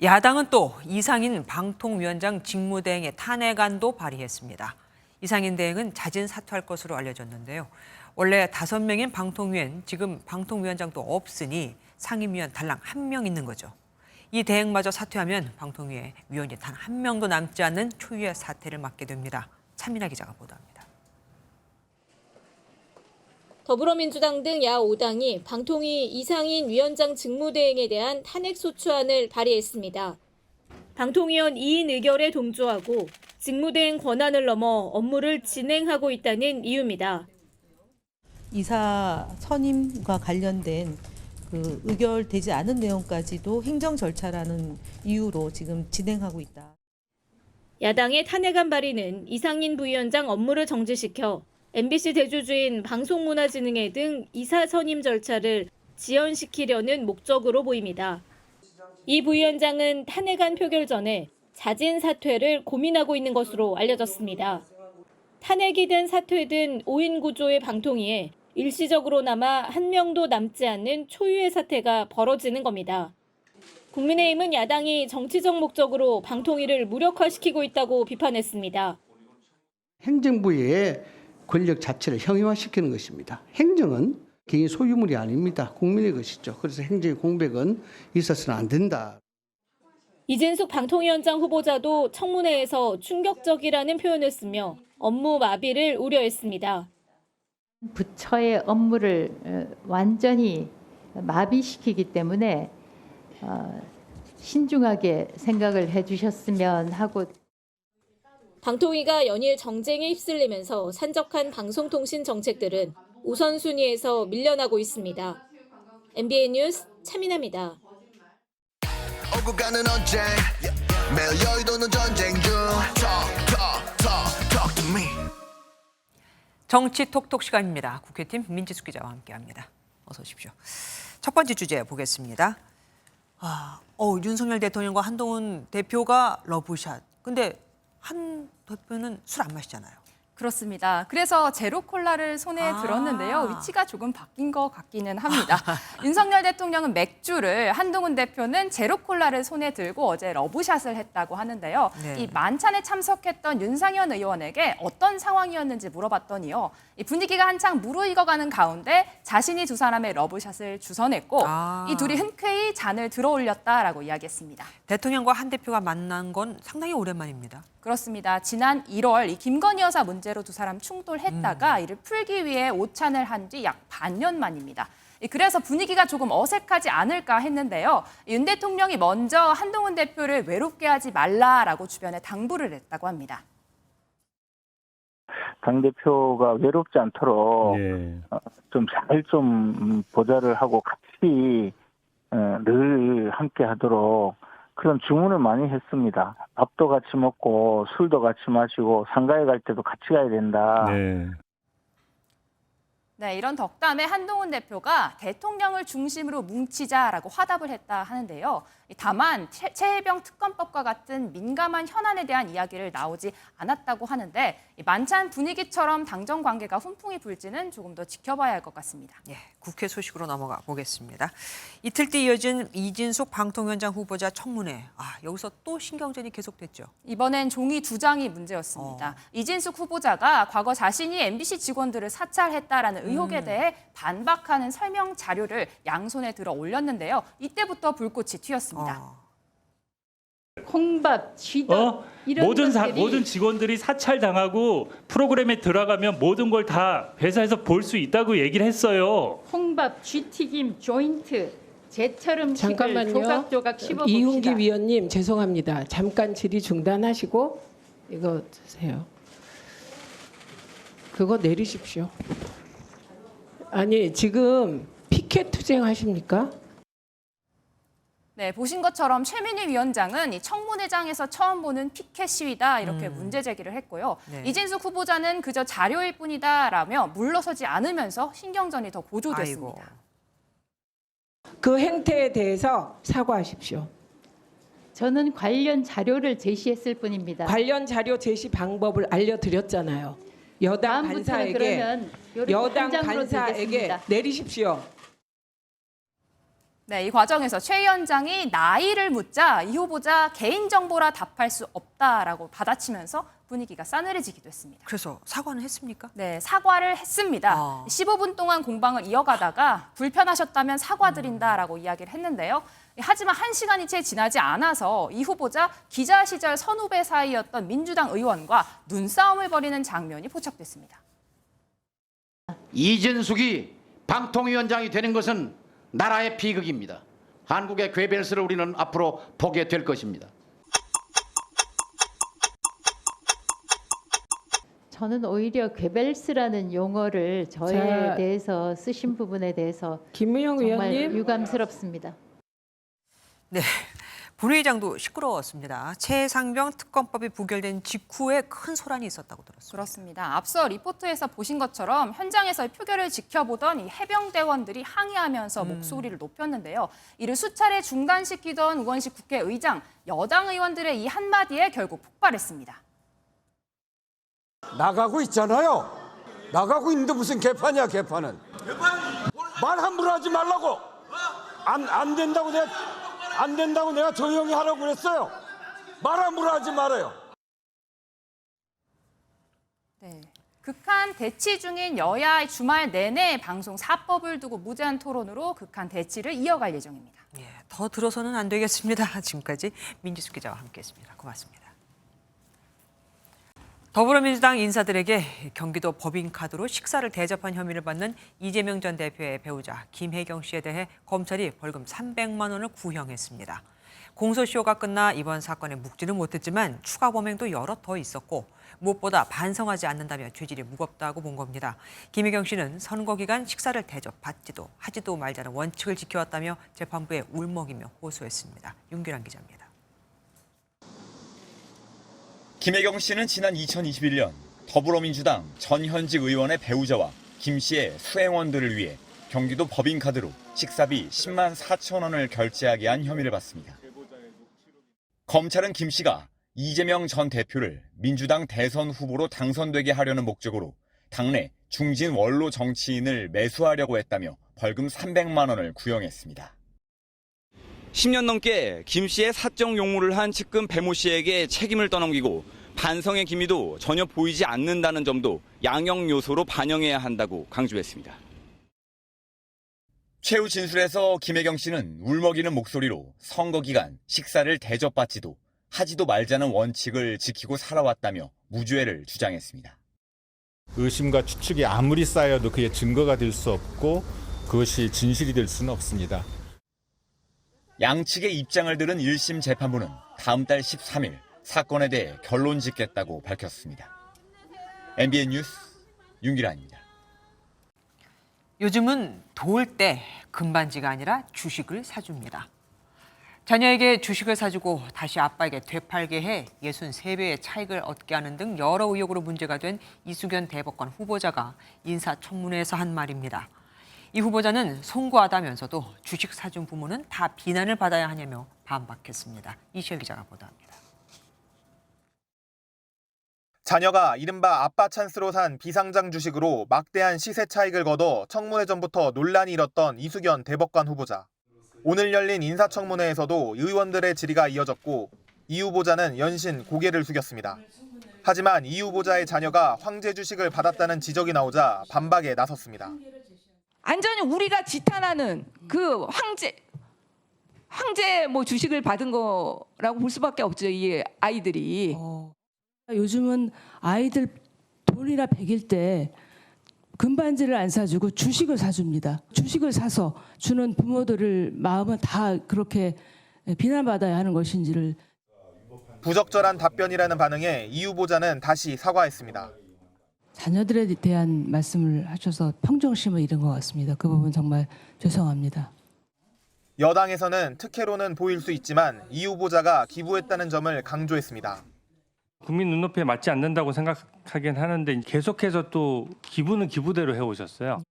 야당은 또 이상인 방통위원장 직무대행의 탄핵안도 발의했습니다. 이상인 대행은 자진 사퇴할 것으로 알려졌는데요. 원래 5명인 방통위엔 지금 방통위원장도 없으니 상임위원 달랑 1명 있는 거죠. 이 대행마저 사퇴하면 방통위에 위원이 단 1명도 남지 않는 초유의 사태를 맞게 됩니다. 차민아 기자가 보도합니다. 더불어민주당 등 야5당이 방통위 이상인 위원장 직무대행에 대한 탄핵소추안을 발의했습니다. 방통위원 2인 의결에 동조하고 직무대행 권한을 넘어 업무를 진행하고 있다는 이유입니다. 이사 선임과 관련된 의결되지 않은 내용까지도 행정 절차라는 이유로 지금 진행하고 있다. 야당의 탄핵안 발의는 이상인 부위원장 업무를 정지시켜 MBC 대주주인 방송문화진흥회 등 이사 선임 절차를 지연시키려는 목적으로 보입니다. 이 부위원장은 탄핵안 표결 전에 자진 사퇴를 고민하고 있는 것으로 알려졌습니다. 탄핵이든 사퇴든 5인 구조의 방통위에 일시적으로나마 1명도 남지 않는 초유의 사태가 벌어지는 겁니다. 국민의힘은 야당이 정치적 목적으로 방통위를 무력화시키고 있다고 비판했습니다. 행정부의 권력 자체를 형용화시키는 것입니다. 행정은 개인 소유물이 아닙니다. 국민의 것이죠. 그래서 행정의 공백은 있어서는 안 된다. 이진숙 방통위원장 후보자도 청문회에서 충격적이라는 표현을 쓰며 업무 마비를 우려했습니다. 부처의 업무를 완전히 마비시키기 때문에 신중하게 생각을 해주셨으면 하고. 방통위가 연일 정쟁에 휩쓸리면서 산적한 방송통신 정책들은 우선순위에서 밀려나고 있습니다. MBN 뉴스 차민아입니다. 오고 가는 언쟁 매일 여의도는 전쟁 중 Talk to me. 정치 톡톡 시간입니다. 국회팀 민지숙 기자와 함께합니다. 어서 오십시오. 첫 번째 주제 보겠습니다. 윤석열 대통령과 한동훈 대표가 러브샷. 근데 한 대표는 술 안 마시잖아요. 그렇습니다. 그래서 제로콜라를 손에 들었는데요. 위치가 조금 바뀐 것 같기는 합니다. 윤석열 대통령은 맥주를, 한동훈 대표는 제로콜라를 손에 들고 어제 러브샷을 했다고 하는데요. 네. 이 만찬에 참석했던 윤상현 의원에게 어떤 상황이었는지 물어봤더니요. 이 분위기가 한창 무르익어가는 가운데 자신이 두 사람의 러브샷을 주선했고 이 둘이 흔쾌히 잔을 들어올렸다라고 이야기했습니다. 대통령과 한 대표가 만난 건 상당히 오랜만입니다. 그렇습니다. 지난 1월 이 김건희 여사 문제로 두 사람 충돌했다가 이를 풀기 위해 오찬을 한 뒤 약 반년 만입니다. 그래서 분위기가 조금 어색하지 않을까 했는데요. 윤 대통령이 먼저 한동훈 대표를 외롭게 하지 말라라고 주변에 당부를 했다고 합니다. 당대표가 외롭지 않도록 좀 잘 좀 보좌를 하고 같이 늘 함께 하도록 그런 주문을 많이 했습니다. 밥도 같이 먹고 술도 같이 마시고 상가에 갈 때도 같이 가야 된다. 네, 이런 덕담에 한동훈 대표가 대통령을 중심으로 뭉치자라고 화답을 했다 하는데요. 다만 최혜병 특검법과 같은 민감한 현안에 대한 이야기를 나오지 않았다고 하는데 만찬 분위기처럼 당정 관계가 훈풍이 불지는 조금 더 지켜봐야 할 것 같습니다. 예, 국회 소식으로 넘어가 보겠습니다. 이틀 뒤 이어진 이진숙 방통위원장 후보자 청문회. 여기서 또 신경전이 계속됐죠. 이번엔 종이 2장이 문제였습니다. 이진숙 후보자가 과거 자신이 MBC 직원들을 사찰했다라는 의혹에 대해 반박하는 설명 자료를 양손에 들어 올렸는데요. 이때부터 불꽃이 튀었습니다. 콩밥, 쥐밥 이런 모든 직원들이 사찰당하고 프로그램에 들어가면 모든 걸 다 회사에서 볼 수 있다고 얘기를 했어요. 콩밥, 쥐튀김, 조인트, 제철 음식을 잠깐만요. 조각조각 씹어봅시다. 이훈기 위원님 죄송합니다. 잠깐 질의 중단하시고 이거 드세요. 그거 내리십시오. 아니 지금 피켓 투쟁하십니까? 네, 보신 것처럼 최민희 위원장은 이 청문회장에서 처음 보는 피켓 시위다 이렇게 문제 제기를 했고요. 네. 이진숙 후보자는 그저 자료일 뿐이다라며 물러서지 않으면서 신경전이 더 고조됐습니다. 그 행태에 대해서 사과하십시오. 저는 관련 자료를 제시했을 뿐입니다. 관련 자료 제시 방법을 알려드렸잖아요. 여당 다음부터는 간사에게 그러면 요렇게 여당 한 장으로 간사에게 드리겠습니다. 내리십시오. 네, 이 과정에서 최 위원장이 나이를 묻자 이 후보자 개인정보라 답할 수 없다라고 받아치면서 분위기가 싸늘해지기도 했습니다. 그래서 사과는 했습니까? 네, 사과를 했습니다. 15분 동안 공방을 이어가다가 불편하셨다면 사과드린다라고 이야기를 했는데요. 하지만 1시간이 채 지나지 않아서 이 후보자 기자 시절 선후배 사이였던 민주당 의원과 눈싸움을 벌이는 장면이 포착됐습니다. 이진숙이 방통위원장이 되는 것은 나라의 비극입니다. 한국의 괴벨스를 우리는 앞으로 보게 될 것입니다. 저는 오히려 괴벨스라는 용어를 저에 대해서 쓰신 부분에 대해서 김무영 정말 위원님 유감스럽습니다. 네, 본회의장도 시끄러웠습니다. 최상병 특검법이 부결된 직후에 큰 소란이 있었다고 들었습니다. 그렇습니다. 앞서 리포트에서 보신 것처럼 현장에서 표결을 지켜보던 이 해병대원들이 항의하면서 목소리를 높였는데요. 이를 수차례 중단시키던 우원식 국회의장, 여당 의원들의 이 한마디에 결국 폭발했습니다. 나가고 있잖아요. 나가고 있는데 무슨 개판이야 개판은. 말 함부로 하지 말라고. 안 된다고 내가 조용히 하라고 그랬어요. 말 함부로 하지 말아요. 네. 극한 대치 중인 여야의 주말 내내 방송 4법을 두고 무제한 토론으로 극한 대치를 이어갈 예정입니다. 예, 더 들어서는 안 되겠습니다. 지금까지 민지숙 기자와 함께했습니다. 고맙습니다. 더불어민주당 인사들에게 경기도 법인카드로 식사를 대접한 혐의를 받는 이재명 전 대표의 배우자 김혜경 씨에 대해 검찰이 벌금 300만 원을 구형했습니다. 공소시효가 끝나 이번 사건에 묵지는 못했지만 추가 범행도 여럿 더 있었고 무엇보다 반성하지 않는다며 죄질이 무겁다고 본 겁니다. 김혜경 씨는 선거 기간 식사를 대접받지도 하지도 말자는 원칙을 지켜왔다며 재판부에 울먹이며 호소했습니다. 윤규란 기자입니다. 김혜경 씨는 지난 2021년 더불어민주당 전현직 의원의 배우자와 김 씨의 수행원들을 위해 경기도 법인카드로 식사비 10만 4천 원을 결제하게 한 혐의를 받습니다. 검찰은 김 씨가 이재명 전 대표를 민주당 대선 후보로 당선되게 하려는 목적으로 당내 중진 원로 정치인을 매수하려고 했다며 벌금 300만 원을 구형했습니다. 10년 넘게 김 씨의 사적 용무를 한 측근 배모 씨에게 책임을 떠넘기고 반성의 기미도 전혀 보이지 않는다는 점도 양형 요소로 반영해야 한다고 강조했습니다. 최후 진술에서 김혜경 씨는 울먹이는 목소리로 선거 기간 식사를 대접받지도 하지도 말자는 원칙을 지키고 살아왔다며 무죄를 주장했습니다. 의심과 추측이 아무리 쌓여도 그게 증거가 될 수 없고 그것이 진실이 될 수는 없습니다. 양측의 입장을 들은 1심 재판부는 다음 달 13일 사건에 대해 결론 짓겠다고 밝혔습니다. MBN 뉴스 윤기란입니다. 요즘은 도울 때 금반지가 아니라 주식을 사줍니다. 자녀에게 주식을 사주고 다시 아빠에게 되팔게 해 63배의 차익을 얻게 하는 등 여러 의혹으로 문제가 된 이수견 대법관 후보자가 인사청문회에서 한 말입니다. 이 후보자는 송구하다면서도 주식 사준 부모는 다 비난을 받아야 하냐며 반박했습니다. 이시열 기자가 보도합니다. 자녀가 이른바 아빠 찬스로 산 비상장 주식으로 막대한 시세 차익을 거둬 청문회 전부터 논란이 일었던 이수견 대법관 후보자. 오늘 열린 인사청문회에서도 의원들의 질의가 이어졌고 이 후보자는 연신 고개를 숙였습니다. 하지만 이 후보자의 자녀가 황제 주식을 받았다는 지적이 나오자 반박에 나섰습니다. 완전히 우리가 지탄하는 그 황제 뭐 주식을 받은 거라고 볼 수밖에 없죠, 이 아이들이. 요즘은 아이들 돈이나 백일 때 금반지를 안 사주고 주식을 사줍니다. 주식을 사서 주는 부모들을 마음은 다 그렇게 비난받아야 하는 것인지를. 부적절한 답변이라는 반응에 이 후보자는 다시 사과했습니다. 자녀들에 대한 말씀을 하셔서 평정심을 잃은 것 같습니다. 그 부분 정말 죄송합니다. 여당에서는 특혜로는 보일 수 있지만 이 후보자가 기부했다는 점을 강조했습니다. 국민 눈높이에 맞지 않는다고 생각하긴 하는데 계속해서 또 기부는 기부대로 해오셨어요.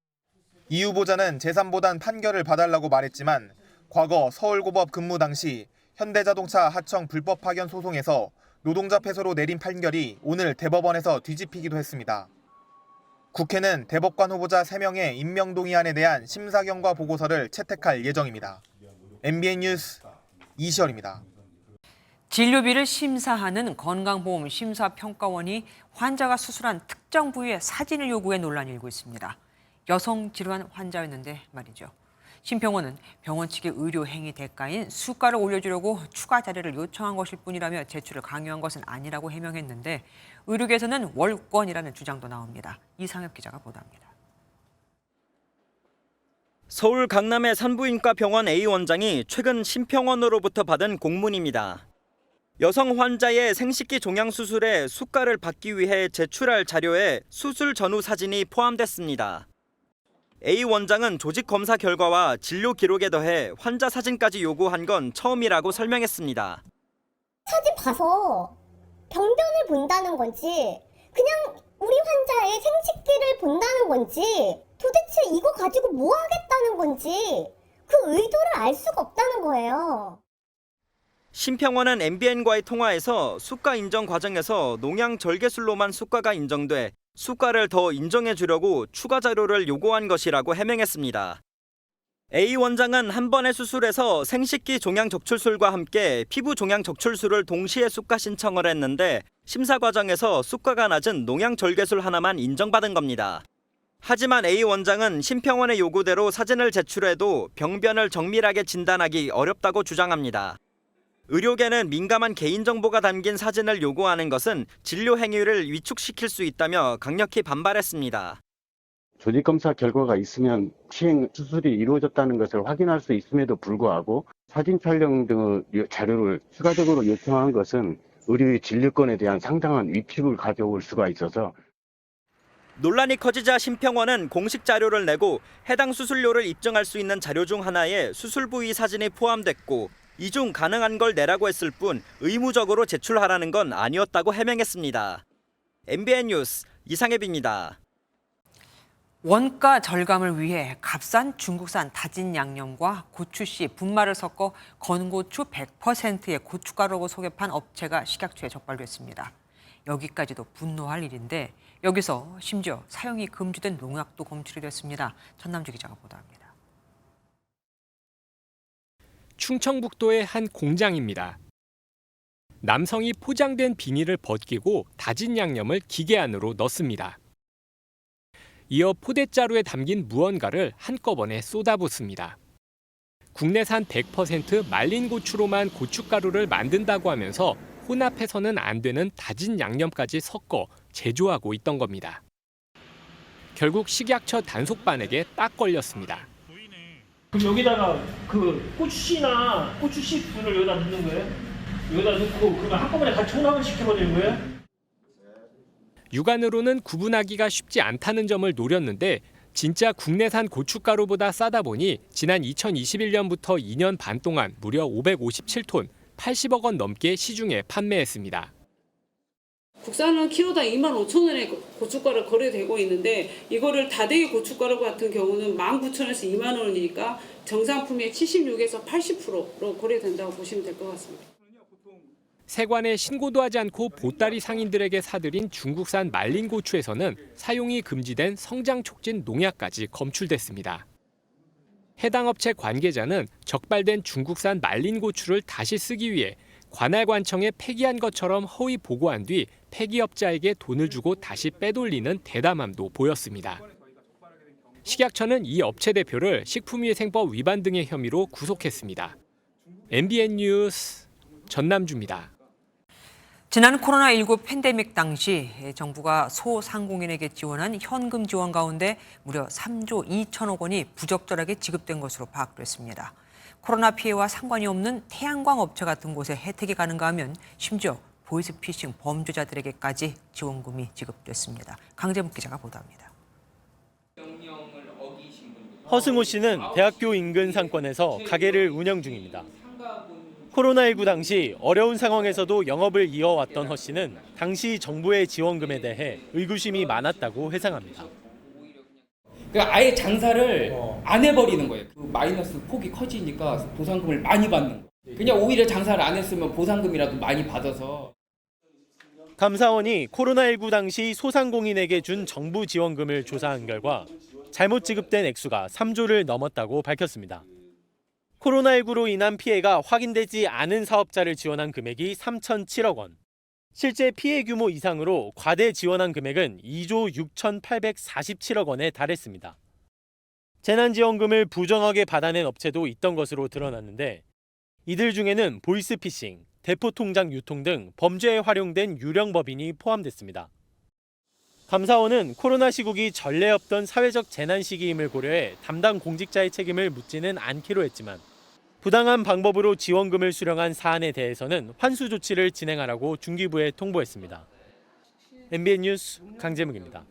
이 후보자는 제3보단 판결을 봐달라고 말했지만 과거 서울고법 근무 당시 현대자동차 하청 불법 파견 소송에서 노동자 패소로 내린 판결이 오늘 대법원에서 뒤집히기도 했습니다. 국회는 대법관 후보자 3명의 임명 동의안에 대한 심사 경과 보고서를 채택할 예정입니다. MBN 뉴스 이시열입니다. 진료비를 심사하는 건강보험심사평가원이 환자가 수술한 특정 부위의 사진을 요구해 논란이 일고 있습니다. 여성 질환 환자였는데 말이죠. 심평원은 병원 측의 의료 행위 대가인 수가를 올려주려고 추가 자료를 요청한 것일 뿐이라며 제출을 강요한 것은 아니라고 해명했는데 의료계에서는 월권이라는 주장도 나옵니다. 이상엽 기자가 보도합니다. 서울 강남의 산부인과 병원 A 원장이 최근 심평원으로부터 받은 공문입니다. 여성 환자의 생식기 종양 수술에 수가를 받기 위해 제출할 자료에 수술 전후 사진이 포함됐습니다. A 원장은 조직 검사 결과와 진료 기록에 더해 환자 사진까지 요구한 건 처음이라고 설명했습니다. 사진 봐서 병변을 본다는 건지 그냥 우리 환자의 생식기를 본다는 건지 도대체 이거 가지고 뭐 하겠다는 건지 그 의도를 알 수가 없다는 거예요. 심평원은 MBN과의 통화에서 수가 인정 과정에서 농양 절개술로만 수가가 인정돼 수가를 더 인정해 주려고 추가 자료를 요구한 것이라고 해명했습니다. A 원장은 한 번의 수술에서 생식기 종양 적출술과 함께 피부 종양 적출술을 동시에 수가 신청을 했는데 심사 과정에서 수가가 낮은 농양 절개술 하나만 인정받은 겁니다. 하지만 A 원장은 심평원의 요구대로 사진을 제출해도 병변을 정밀하게 진단하기 어렵다고 주장합니다. 의료계는 민감한 개인정보가 담긴 사진을 요구하는 것은 진료 행위를 위축시킬 수 있다며 강력히 반발했습니다. 조직검사 결과가 있으면 시행 수술이 이루어졌다는 것을 확인할 수 있음에도 불구하고 사진 촬영 등의 자료를 추가적으로 요청한 것은 의료의 진료권에 대한 상당한 위축을 가져올 수가 있어서 논란이 커지자 심평원은 공식 자료를 내고 해당 수술료를 입증할 수 있는 자료 중 하나에 수술 부위 사진이 포함됐고 이 중 가능한 걸 내라고 했을 뿐 의무적으로 제출하라는 건 아니었다고 해명했습니다. MBN 뉴스 이상엽입니다. 원가 절감을 위해 값싼 중국산 다진 양념과 고추씨, 분말을 섞어 건고추 100%의 고춧가루로 속여 판 업체가 식약처에 적발됐습니다. 여기까지도 분노할 일인데 여기서 심지어 사용이 금지된 농약도 검출이 됐습니다. 전남주 기자가 보도합니다. 충청북도의 한 공장입니다. 남성이 포장된 비닐을 벗기고 다진 양념을 기계 안으로 넣습니다. 이어 포대자루에 담긴 무언가를 한꺼번에 쏟아붓습니다. 국내산 100% 말린 고추로만 고춧가루를 만든다고 하면서 혼합해서는 안 되는 다진 양념까지 섞어 제조하고 있던 겁니다. 결국 식약처 단속반에게 딱 걸렸습니다. 그럼 여기다가 그 고추씨나 고추씨를 여기다 넣는 거예요? 여기다 넣고 그러면 한꺼번에 같이 혼합을 시켜버리는 거예요? 육안으로는 구분하기가 쉽지 않다는 점을 노렸는데 진짜 국내산 고춧가루보다 싸다 보니 지난 2021년부터 2년 반 동안 무려 557톤, 80억 원 넘게 시중에 판매했습니다. 국산은 키로당 25,000원에 고춧가루 거래되고 있는데 이거를 다대기 고춧가루 같은 경우는 19,000원에서 2만 원이니까 정상품의 76에서 80%로 거래된다고 보시면 될 것 같습니다. 세관에 신고도 하지 않고 보따리 상인들에게 사들인 중국산 말린 고추에서는 사용이 금지된 성장 촉진 농약까지 검출됐습니다. 해당 업체 관계자는 적발된 중국산 말린 고추를 다시 쓰기 위해 관할관청에 폐기한 것처럼 허위 보고한 뒤 폐기업자에게 돈을 주고 다시 빼돌리는 대담함도 보였습니다. 식약처는 이 업체 대표를 식품위생법 위반 등의 혐의로 구속했습니다. MBN 뉴스 전남주입니다. 지난 코로나19 팬데믹 당시 정부가 소상공인에게 지원한 현금 지원 가운데 무려 3조 2천억 원이 부적절하게 지급된 것으로 파악됐습니다. 코로나 피해와 상관이 없는 태양광 업체 같은 곳에 혜택이 가는가 하면 심지어 보이스피싱 범죄자들에게까지 지원금이 지급됐습니다. 강재묵 기자가 보도합니다. 허승호 씨는 대학교 인근 상권에서 가게를 운영 중입니다. 코로나19 당시 어려운 상황에서도 영업을 이어왔던 허 씨는 당시 정부의 지원금에 대해 의구심이 많았다고 회상합니다. 그러니까 아예 장사를 안 해버리는 거예요. 그 마이너스 폭이 커지니까 보상금을 많이 받는 거예요. 그냥 오히려 장사를 안 했으면 보상금이라도 많이 받아서. 감사원이 코로나19 당시 소상공인에게 준 정부 지원금을 조사한 결과 잘못 지급된 액수가 3조를 넘었다고 밝혔습니다. 코로나19로 인한 피해가 확인되지 않은 사업자를 지원한 금액이 3,007억 원. 실제 피해 규모 이상으로 과대 지원한 금액은 2조 6,847억 원에 달했습니다. 재난지원금을 부정하게 받아낸 업체도 있던 것으로 드러났는데 이들 중에는 보이스피싱, 대포통장 유통 등 범죄에 활용된 유령법인이 포함됐습니다. 감사원은 코로나 시국이 전례 없던 사회적 재난 시기임을 고려해 담당 공직자의 책임을 묻지는 않기로 했지만 부당한 방법으로 지원금을 수령한 사안에 대해서는 환수 조치를 진행하라고 중기부에 통보했습니다. MBN 뉴스 강재묵입니다.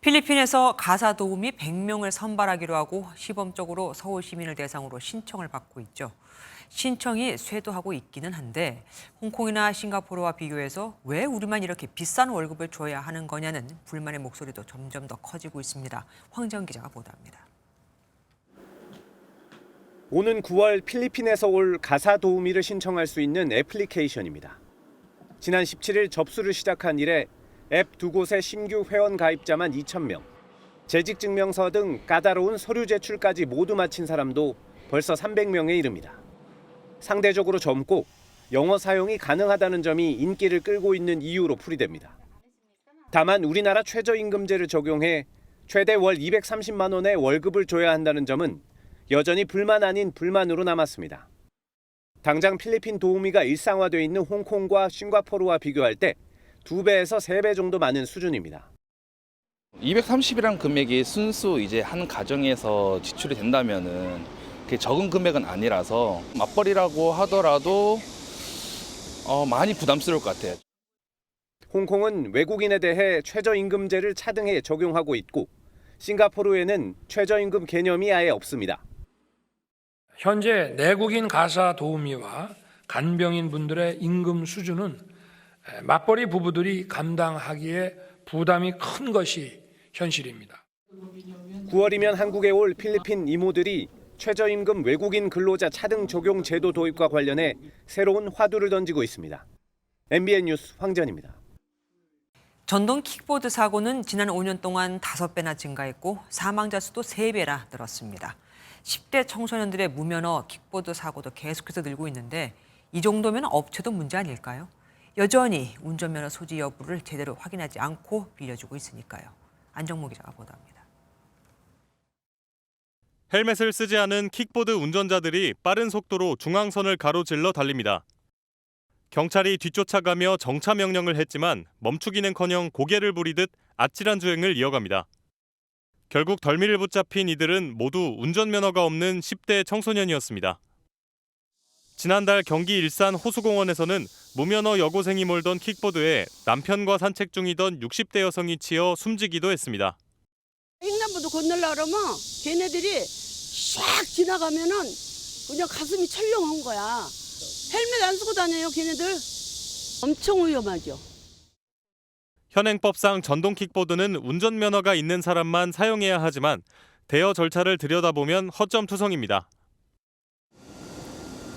필리핀에서 가사 도우미 100명을 선발하기로 하고 시범적으로 서울 시민을 대상으로 신청을 받고 있죠. 신청이 쇄도하고 있기는 한데 홍콩이나 싱가포르와 비교해서 왜 우리만 이렇게 비싼 월급을 줘야 하는 거냐는 불만의 목소리도 점점 더 커지고 있습니다. 황정 기자가 보도합니다. 오는 9월 필리핀에서 올 가사 도우미를 신청할 수 있는 애플리케이션입니다. 지난 17일 접수를 시작한 이래 앱 두 곳의 신규 회원 가입자만 2,000명, 재직증명서 등 까다로운 서류 제출까지 모두 마친 사람도 벌써 300명에 이릅니다. 상대적으로 젊고 영어 사용이 가능하다는 점이 인기를 끌고 있는 이유로 풀이됩니다. 다만 우리나라 최저임금제를 적용해 최대 월 230만 원의 월급을 줘야 한다는 점은 여전히 불만 아닌 불만으로 남았습니다. 당장 필리핀 도우미가 일상화돼 있는 홍콩과 싱가포르와 비교할 때 2배에서 3배 정도 많은 수준입니다. 230이라는 금액이 순수 이제 한 가정에서 지출이 된다면은 그게 적은 금액은 아니라서 맞벌이라고 하더라도 많이 부담스러울 것 같아요. 홍콩은 외국인에 대해 최저임금제를 차등해 적용하고 있고 싱가포르에는 최저임금 개념이 아예 없습니다. 현재 내국인 가사 도우미와 간병인 분들의 임금 수준은 맞벌이 부부들이 감당하기에 부담이 큰 것이 현실입니다. 9월이면 한국에 올 필리핀 이모들이 최저임금 외국인 근로자 차등 적용 제도 도입과 관련해 새로운 화두를 던지고 있습니다. MBN 뉴스 황전입니다. 전동 킥보드 사고는 지난 5년 동안 5배나 증가했고 사망자 수도 3배나 늘었습니다. 10대 청소년들의 무면허 킥보드 사고도 계속해서 늘고 있는데 이 정도면 업체도 문제 아닐까요? 여전히 운전면허 소지 여부를 제대로 확인하지 않고 빌려주고 있으니까요. 안정모 기자가 보도합니다. 헬멧을 쓰지 않은 킥보드 운전자들이 빠른 속도로 중앙선을 가로질러 달립니다. 경찰이 뒤쫓아가며 정차 명령을 했지만 멈추기는커녕 고개를 부리듯 아찔한 주행을 이어갑니다. 결국 덜미를 붙잡힌 이들은 모두 운전면허가 없는 10대 청소년이었습니다. 지난달 경기 일산 호수공원에서는 무면허 여고생이 몰던 킥보드에 남편과 산책 중이던 60대 여성이 치여 숨지기도 했습니다. 횡단보도 건너려고 그러면 걔네들이 샥 지나가면은 그냥 가슴이 철렁한 거야. 헬멧 안 쓰고 다녀요, 걔네들. 엄청 위험하죠. 현행법상 전동 킥보드는 운전면허가 있는 사람만 사용해야 하지만 대여 절차를 들여다보면 허점투성입니다.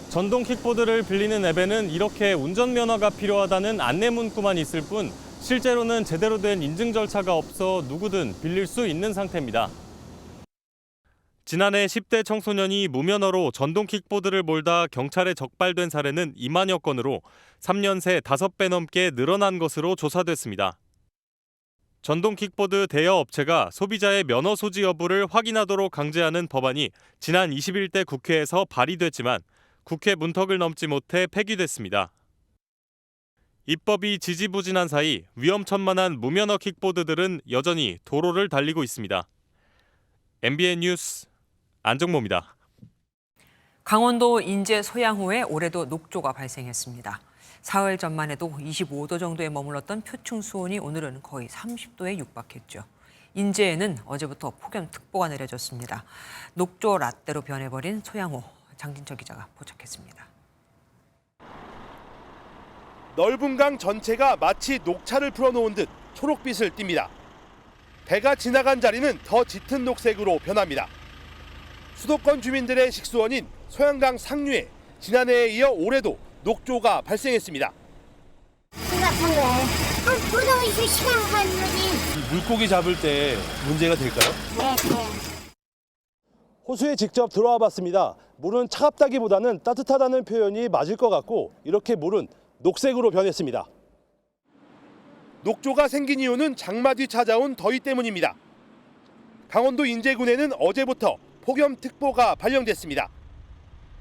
전동 킥보드를 빌리는 앱에는 이렇게 운전면허가 필요하다는 안내 문구만 있을 뿐 실제로는 제대로 된 인증 절차가 없어 누구든 빌릴 수 있는 상태입니다. 지난해 10대 청소년이 무면허로 전동 킥보드를 몰다 경찰에 적발된 사례는 2만여 건으로 3년 새 5배 넘게 늘어난 것으로 조사됐습니다. 전동 킥보드 대여 업체가 소비자의 면허 소지 여부를 확인하도록 강제하는 법안이 지난 21대 국회에서 발의됐지만 국회 문턱을 넘지 못해 폐기됐습니다. 입법이 지지부진한 사이 위험천만한 무면허 킥보드들은 여전히 도로를 달리고 있습니다. MBN 뉴스 안정모입니다. 강원도 인제 소양호에 올해도 녹조가 발생했습니다. 사흘 전만 해도 25도 정도에 머물렀던 표층 수온이 오늘은 거의 30도에 육박했죠. 인제에는 어제부터 폭염특보가 내려졌습니다. 녹조 라떼로 변해버린 소양호, 장진철 기자가 포착했습니다. 넓은 강 전체가 마치 녹차를 풀어놓은 듯 초록빛을 띱니다. 배가 지나간 자리는 더 짙은 녹색으로 변합니다. 수도권 주민들의 식수원인 소양강 상류에 지난해에 이어 올해도 녹조가 발생했습니다. 심각한 거예요. 보통 이제 시간 가는지. 물고기 잡을 때 문제가 될까요? 네. 호수에 직접 들어와 봤습니다. 물은 차갑다기보다는 따뜻하다는 표현이 맞을 것 같고 이렇게 물은 녹색으로 변했습니다. 녹조가 생긴 이유는 장마 뒤 찾아온 더위 때문입니다. 강원도 인제군에는 어제부터 폭염특보가 발령됐습니다.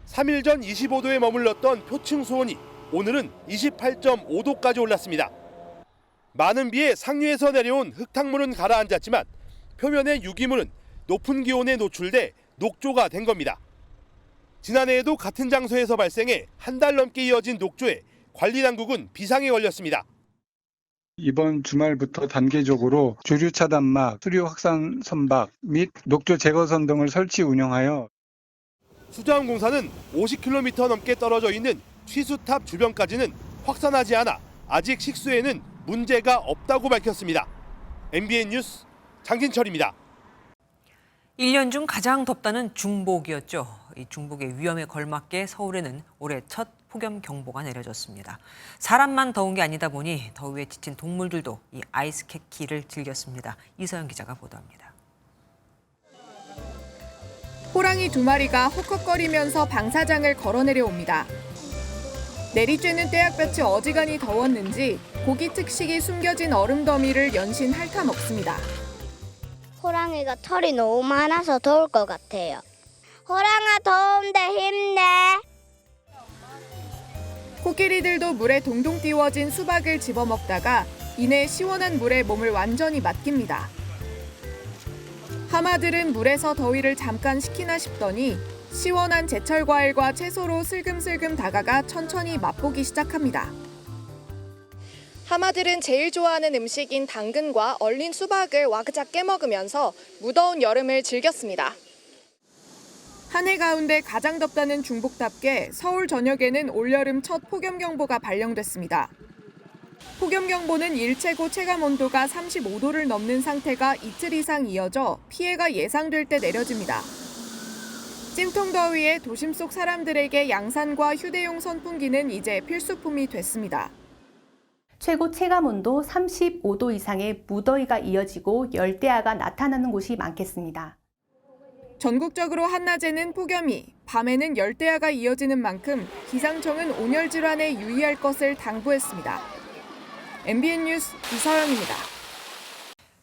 3일 전 25도에 머물렀던 표층 수온이 오늘은 28.5도까지 올랐습니다. 많은 비에 상류에서 내려온 흙탕물은 가라앉았지만 표면의 유기물은 높은 기온에 노출돼 녹조가 된 겁니다. 지난해에도 같은 장소에서 발생해 한 달 넘게 이어진 녹조에 관리당국은 비상에 걸렸습니다. 이번 주말부터 단계적으로 조류 차단막, 수류 확산 선박 및 녹조 제거선 등을 설치 운영하여 수자원공사는 50km 넘게 떨어져 있는 취수탑 주변까지는 확산하지 않아 아직 식수에는 문제가 없다고 밝혔습니다. MBN 뉴스 장진철입니다. 1년 중 가장 덥다는 중복이었죠. 이 중복의 위험에 걸맞게 서울에는 올해 첫 폭염 경보가 내려졌습니다. 사람만 더운 게 아니다 보니 더위에 지친 동물들도 이 아이스케키를 즐겼습니다. 이서영 기자가 보도합니다. 호랑이 2마리가 헉헉거리면서 방사장을 걸어내려옵니다. 내리쬐는 떼약볕이 어지간히 더웠는지 고기 특식이 숨겨진 얼음 더미를 연신 핥아 먹습니다. 호랑이가 털이 너무 많아서 더울 것 같아요. 호랑아 더운데 힘내. 코끼리들도 물에 동동 띄워진 수박을 집어먹다가 이내 시원한 물에 몸을 완전히 맡깁니다. 하마들은 물에서 더위를 잠깐 식히나 싶더니 시원한 제철 과일과 채소로 슬금슬금 다가가 천천히 맛보기 시작합니다. 하마들은 제일 좋아하는 음식인 당근과 얼린 수박을 와그작 깨먹으면서 무더운 여름을 즐겼습니다. 한 해 가운데 가장 덥다는 중복답게 서울 전역에는 올여름 첫 폭염경보가 발령됐습니다. 폭염경보는 일최고 체감온도가 35도를 넘는 상태가 이틀 이상 이어져 피해가 예상될 때 내려집니다. 찜통더위에 도심 속 사람들에게 양산과 휴대용 선풍기는 이제 필수품이 됐습니다. 최고 체감온도 35도 이상의 무더위가 이어지고 열대야가 나타나는 곳이 많겠습니다. 전국적으로 한낮에는 폭염이, 밤에는 열대야가 이어지는 만큼 기상청은 온열 질환에 유의할 것을 당부했습니다. MBN 뉴스 이서영입니다.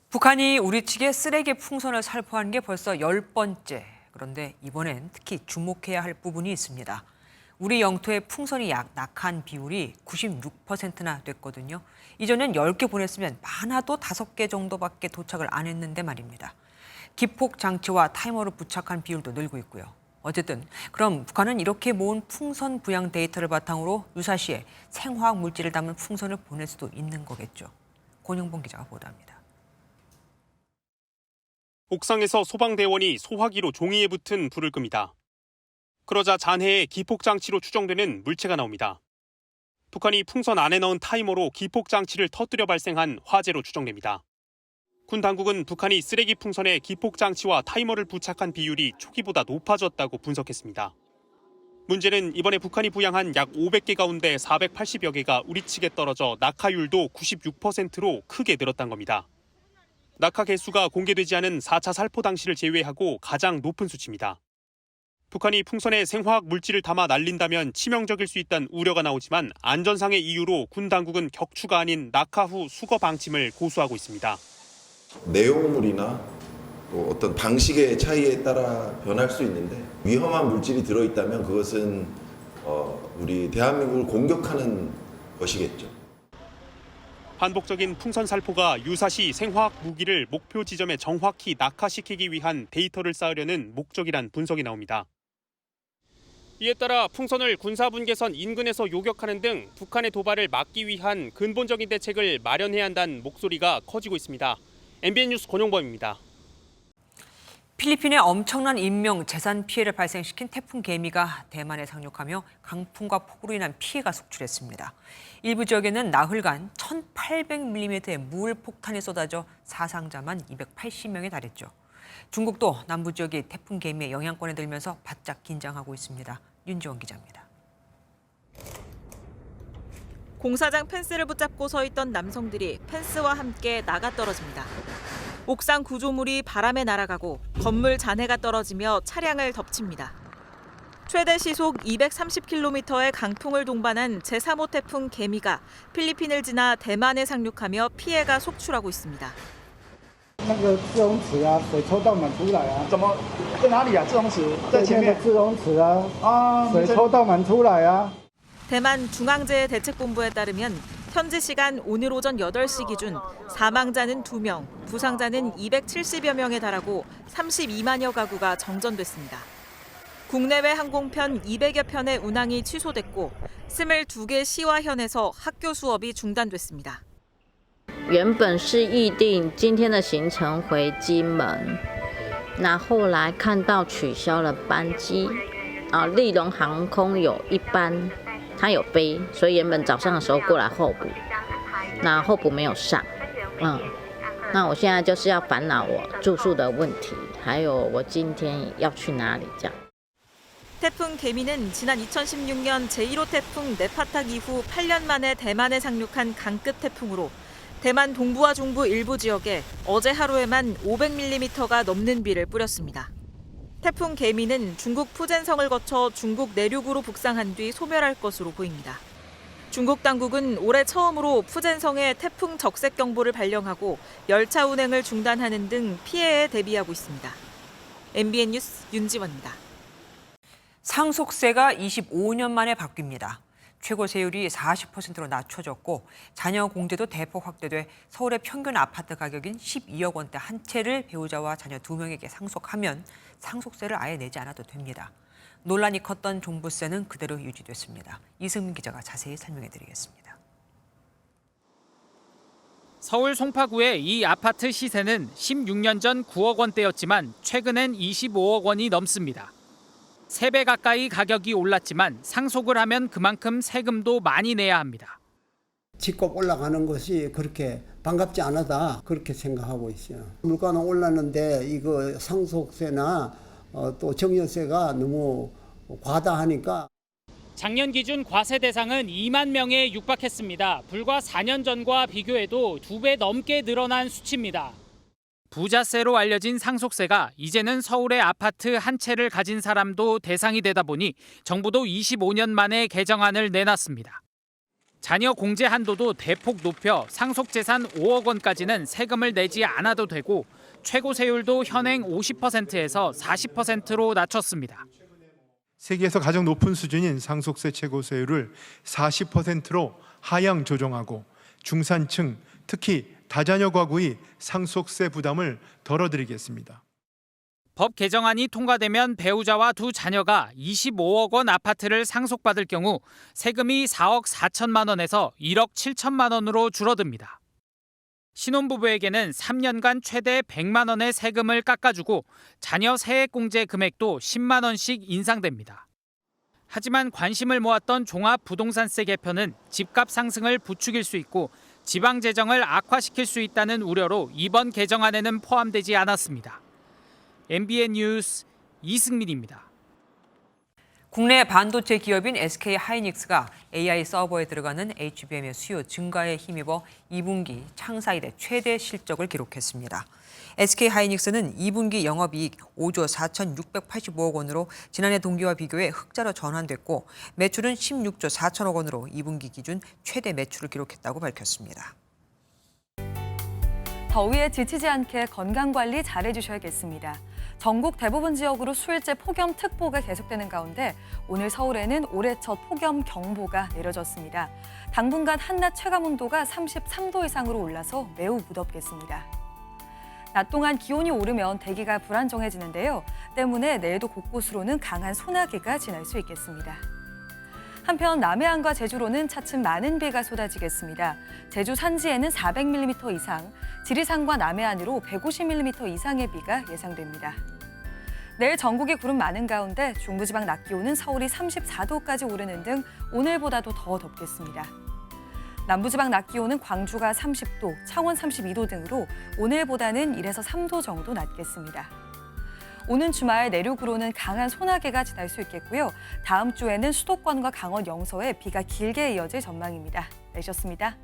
북한이 우리 측의 쓰레기 풍선을 살포한 게 벌써 10번째. 그런데 이번엔 특히 주목해야 할 부분이 있습니다. 우리 영토의 풍선이 낙한 비율이 96%나 됐거든요. 이전엔 10개 보냈으면 많아도 5개 정도밖에 도착을 안 했는데 말입니다. 기폭 장치와 타이머를 부착한 비율도 늘고 있고요. 어쨌든 그럼 북한은 이렇게 모은 풍선 부양 데이터를 바탕으로 유사시에 생화학 물질을 담은 풍선을 보낼 수도 있는 거겠죠. 권영봉 기자가 보도합니다. 옥상에서 소방대원이 소화기로 종이에 붙은 불을 끕니다. 그러자 잔해에 기폭장치로 추정되는 물체가 나옵니다. 북한이 풍선 안에 넣은 타이머로 기폭장치를 터뜨려 발생한 화재로 추정됩니다. 군 당국은 북한이 쓰레기 풍선에 기폭장치와 타이머를 부착한 비율이 초기보다 높아졌다고 분석했습니다. 문제는 이번에 북한이 부양한 약 500개 가운데 480여 개가 우리 측에 떨어져 낙하율도 96%로 크게 늘었다는 겁니다. 낙하 개수가 공개되지 않은 4차 살포 당시를 제외하고 가장 높은 수치입니다. 북한이 풍선에 생화학 물질을 담아 날린다면 치명적일 수 있다는 우려가 나오지만 안전상의 이유로 군 당국은 격추가 아닌 낙하 후 수거 방침을 고수하고 있습니다. 내용물이나 또 어떤 방식의 차이에 따라 변할 수 있는데 위험한 물질이 들어있다면 그것은 우리 대한민국을 공격하는 것이겠죠. 반복적인 풍선 살포가 유사시 생화학 무기를 목표 지점에 정확히 낙하시키기 위한 데이터를 쌓으려는 목적이란 분석이 나옵니다. 이에 따라 풍선을 군사분계선 인근에서 요격하는 등 북한의 도발을 막기 위한 근본적인 대책을 마련해야 한다는 목소리가 커지고 있습니다. MBN 뉴스 권용범입니다. 필리핀에 엄청난 인명, 재산 피해를 발생시킨 태풍 개미가 대만에 상륙하며 강풍과 폭우로 인한 피해가 속출했습니다. 일부 지역에는 나흘간 1,800mm의 물 폭탄이 쏟아져 사상자만 280명에 달했죠. 중국도 남부 지역이 태풍 개미의 영향권에 들면서 바짝 긴장하고 있습니다. 윤지원 기자입니다. 공사장 펜스를 붙잡고 서 있던 남성들이 펜스와 함께 나가 떨어집니다. 옥상 구조물이 바람에 날아가고 건물 잔해가 떨어지며 차량을 덮칩니다. 최대 시속 230km의 강풍을 동반한 제3호 태풍 개미가 필리핀을 지나 대만에 상륙하며 피해가 속출하고 있습니다. 대만 중앙재해대책본부에 따르면 현지 시간 오늘 오전 8시 기준 사망자는 2명, 부상자는 270여 명에 달하고 32만여 가구가 정전됐습니다. 국내외 항공편 200여 편의 운항이 취소됐고 22개 시와 현에서 학교 수업이 중단됐습니다. 原本是预定今天的行程回金门，那后来看到取消了班机，立荣航空有一班，它有飞，所以原本早上的时候过来候补，那候补没有上，那我现在就是要烦恼我住宿的问题，还有我今天要去哪里这样。 태풍 개미는 지난 2016년 제1호 태풍 네파탁 이후 8년 만에 대만에 상륙한 강급 태풍으로 대만 동부와 중부 일부 지역에 어제 하루에만 500mm가 넘는 비를 뿌렸습니다. 태풍 개미는 중국 푸젠성을 거쳐 중국 내륙으로 북상한 뒤 소멸할 것으로 보입니다. 중국 당국은 올해 처음으로 푸젠성에 태풍 적색 경보를 발령하고 열차 운행을 중단하는 등 피해에 대비하고 있습니다. MBN 뉴스 윤지원입니다. 상속세가 25년 만에 바뀝니다. 최고 세율이 40%로 낮춰졌고 자녀 공제도 대폭 확대돼 서울의 평균 아파트 가격인 12억 원대 한 채를 배우자와 자녀 2명에게 상속하면 상속세를 아예 내지 않아도 됩니다. 논란이 컸던 종부세는 그대로 유지됐습니다. 이승민 기자가 자세히 설명해드리겠습니다. 서울 송파구의 이 아파트 시세는 16년 전 9억 원대였지만 최근엔 25억 원이 넘습니다. 3배 가까이 가격이 올랐지만 상속을 하면 그만큼 세금도 많이 내야 합니다. 집값 올라가는 것이 그렇게 반갑지 않다 그렇게 생각하고 있어요. 물가는 올랐는데 이거 상속세나 또 증여세가 너무 과다하니까. 작년 기준 과세 대상은 2만 명에 육박했습니다. 불과 4년 전과 비교해도 2배 넘게 늘어난 수치입니다. 부자세로 알려진 상속세가 이제는 서울의 아파트 한 채를 가진 사람도 대상이 되다 보니 정부도 25년 만에 개정안을 내놨습니다. 자녀 공제 한도도 대폭 높여 상속재산 5억 원까지는 세금을 내지 않아도 되고 최고 세율도 현행 50%에서 40%로 낮췄습니다. 세계에서 가장 높은 수준인 상속세 최고세율을 40%로 하향 조정하고 중산층, 특히 다자녀 가구의 상속세 부담을 덜어드리겠습니다. 법 개정안이 통과되면 배우자와 두 자녀가 25억 원 아파트를 상속받을 경우 세금이 4억 4천만 원에서 1억 7천만 원으로 줄어듭니다. 신혼부부에게는 3년간 최대 100만 원의 세금을 깎아주고 자녀 세액공제 금액도 10만 원씩 인상됩니다. 하지만 관심을 모았던 종합부동산세 개편은 집값 상승을 부추길 수 있고 지방 재정을 악화시킬 수 있다는 우려로 이번 개정안에는 포함되지 않았습니다. MBN 뉴스 이승민입니다. 국내 반도체 기업인 SK 하이닉스가 AI 서버에 들어가는 HBM의 수요 증가에 힘입어 2분기 창사 이래 최대 실적을 기록했습니다. SK 하이닉스는 2분기 영업이익 5조 4,685억 원으로 지난해 동기와 비교해 흑자로 전환됐고 매출은 16조 4천억 원으로 2분기 기준 최대 매출을 기록했다고 밝혔습니다. 더위에 지치지 않게 건강관리 잘해주셔야겠습니다. 전국 대부분 지역으로 수일째 폭염특보가 계속되는 가운데 오늘 서울에는 올해 첫 폭염경보가 내려졌습니다. 당분간 한낮 최감온도가 33도 이상으로 올라서 매우 무덥겠습니다. 낮 동안 기온이 오르면 대기가 불안정해지는데요. 때문에 내일도 곳곳으로는 강한 소나기가 지날 수 있겠습니다. 한편 남해안과 제주로는 차츰 많은 비가 쏟아지겠습니다. 제주 산지에는 400mm 이상, 지리산과 남해안으로 150mm 이상의 비가 예상됩니다. 내일 전국에 구름 많은 가운데 중부지방 낮 기온은 서울이 34도까지 오르는 등 오늘보다도 더 덥겠습니다. 남부지방 낮 기온은 광주가 30도, 창원 32도 등으로 오늘보다는 1에서 3도 정도 낮겠습니다. 오는 주말 내륙으로는 강한 소나기가 지날 수 있겠고요. 다음 주에는 수도권과 강원 영서에 비가 길게 이어질 전망입니다. 내셨습니다.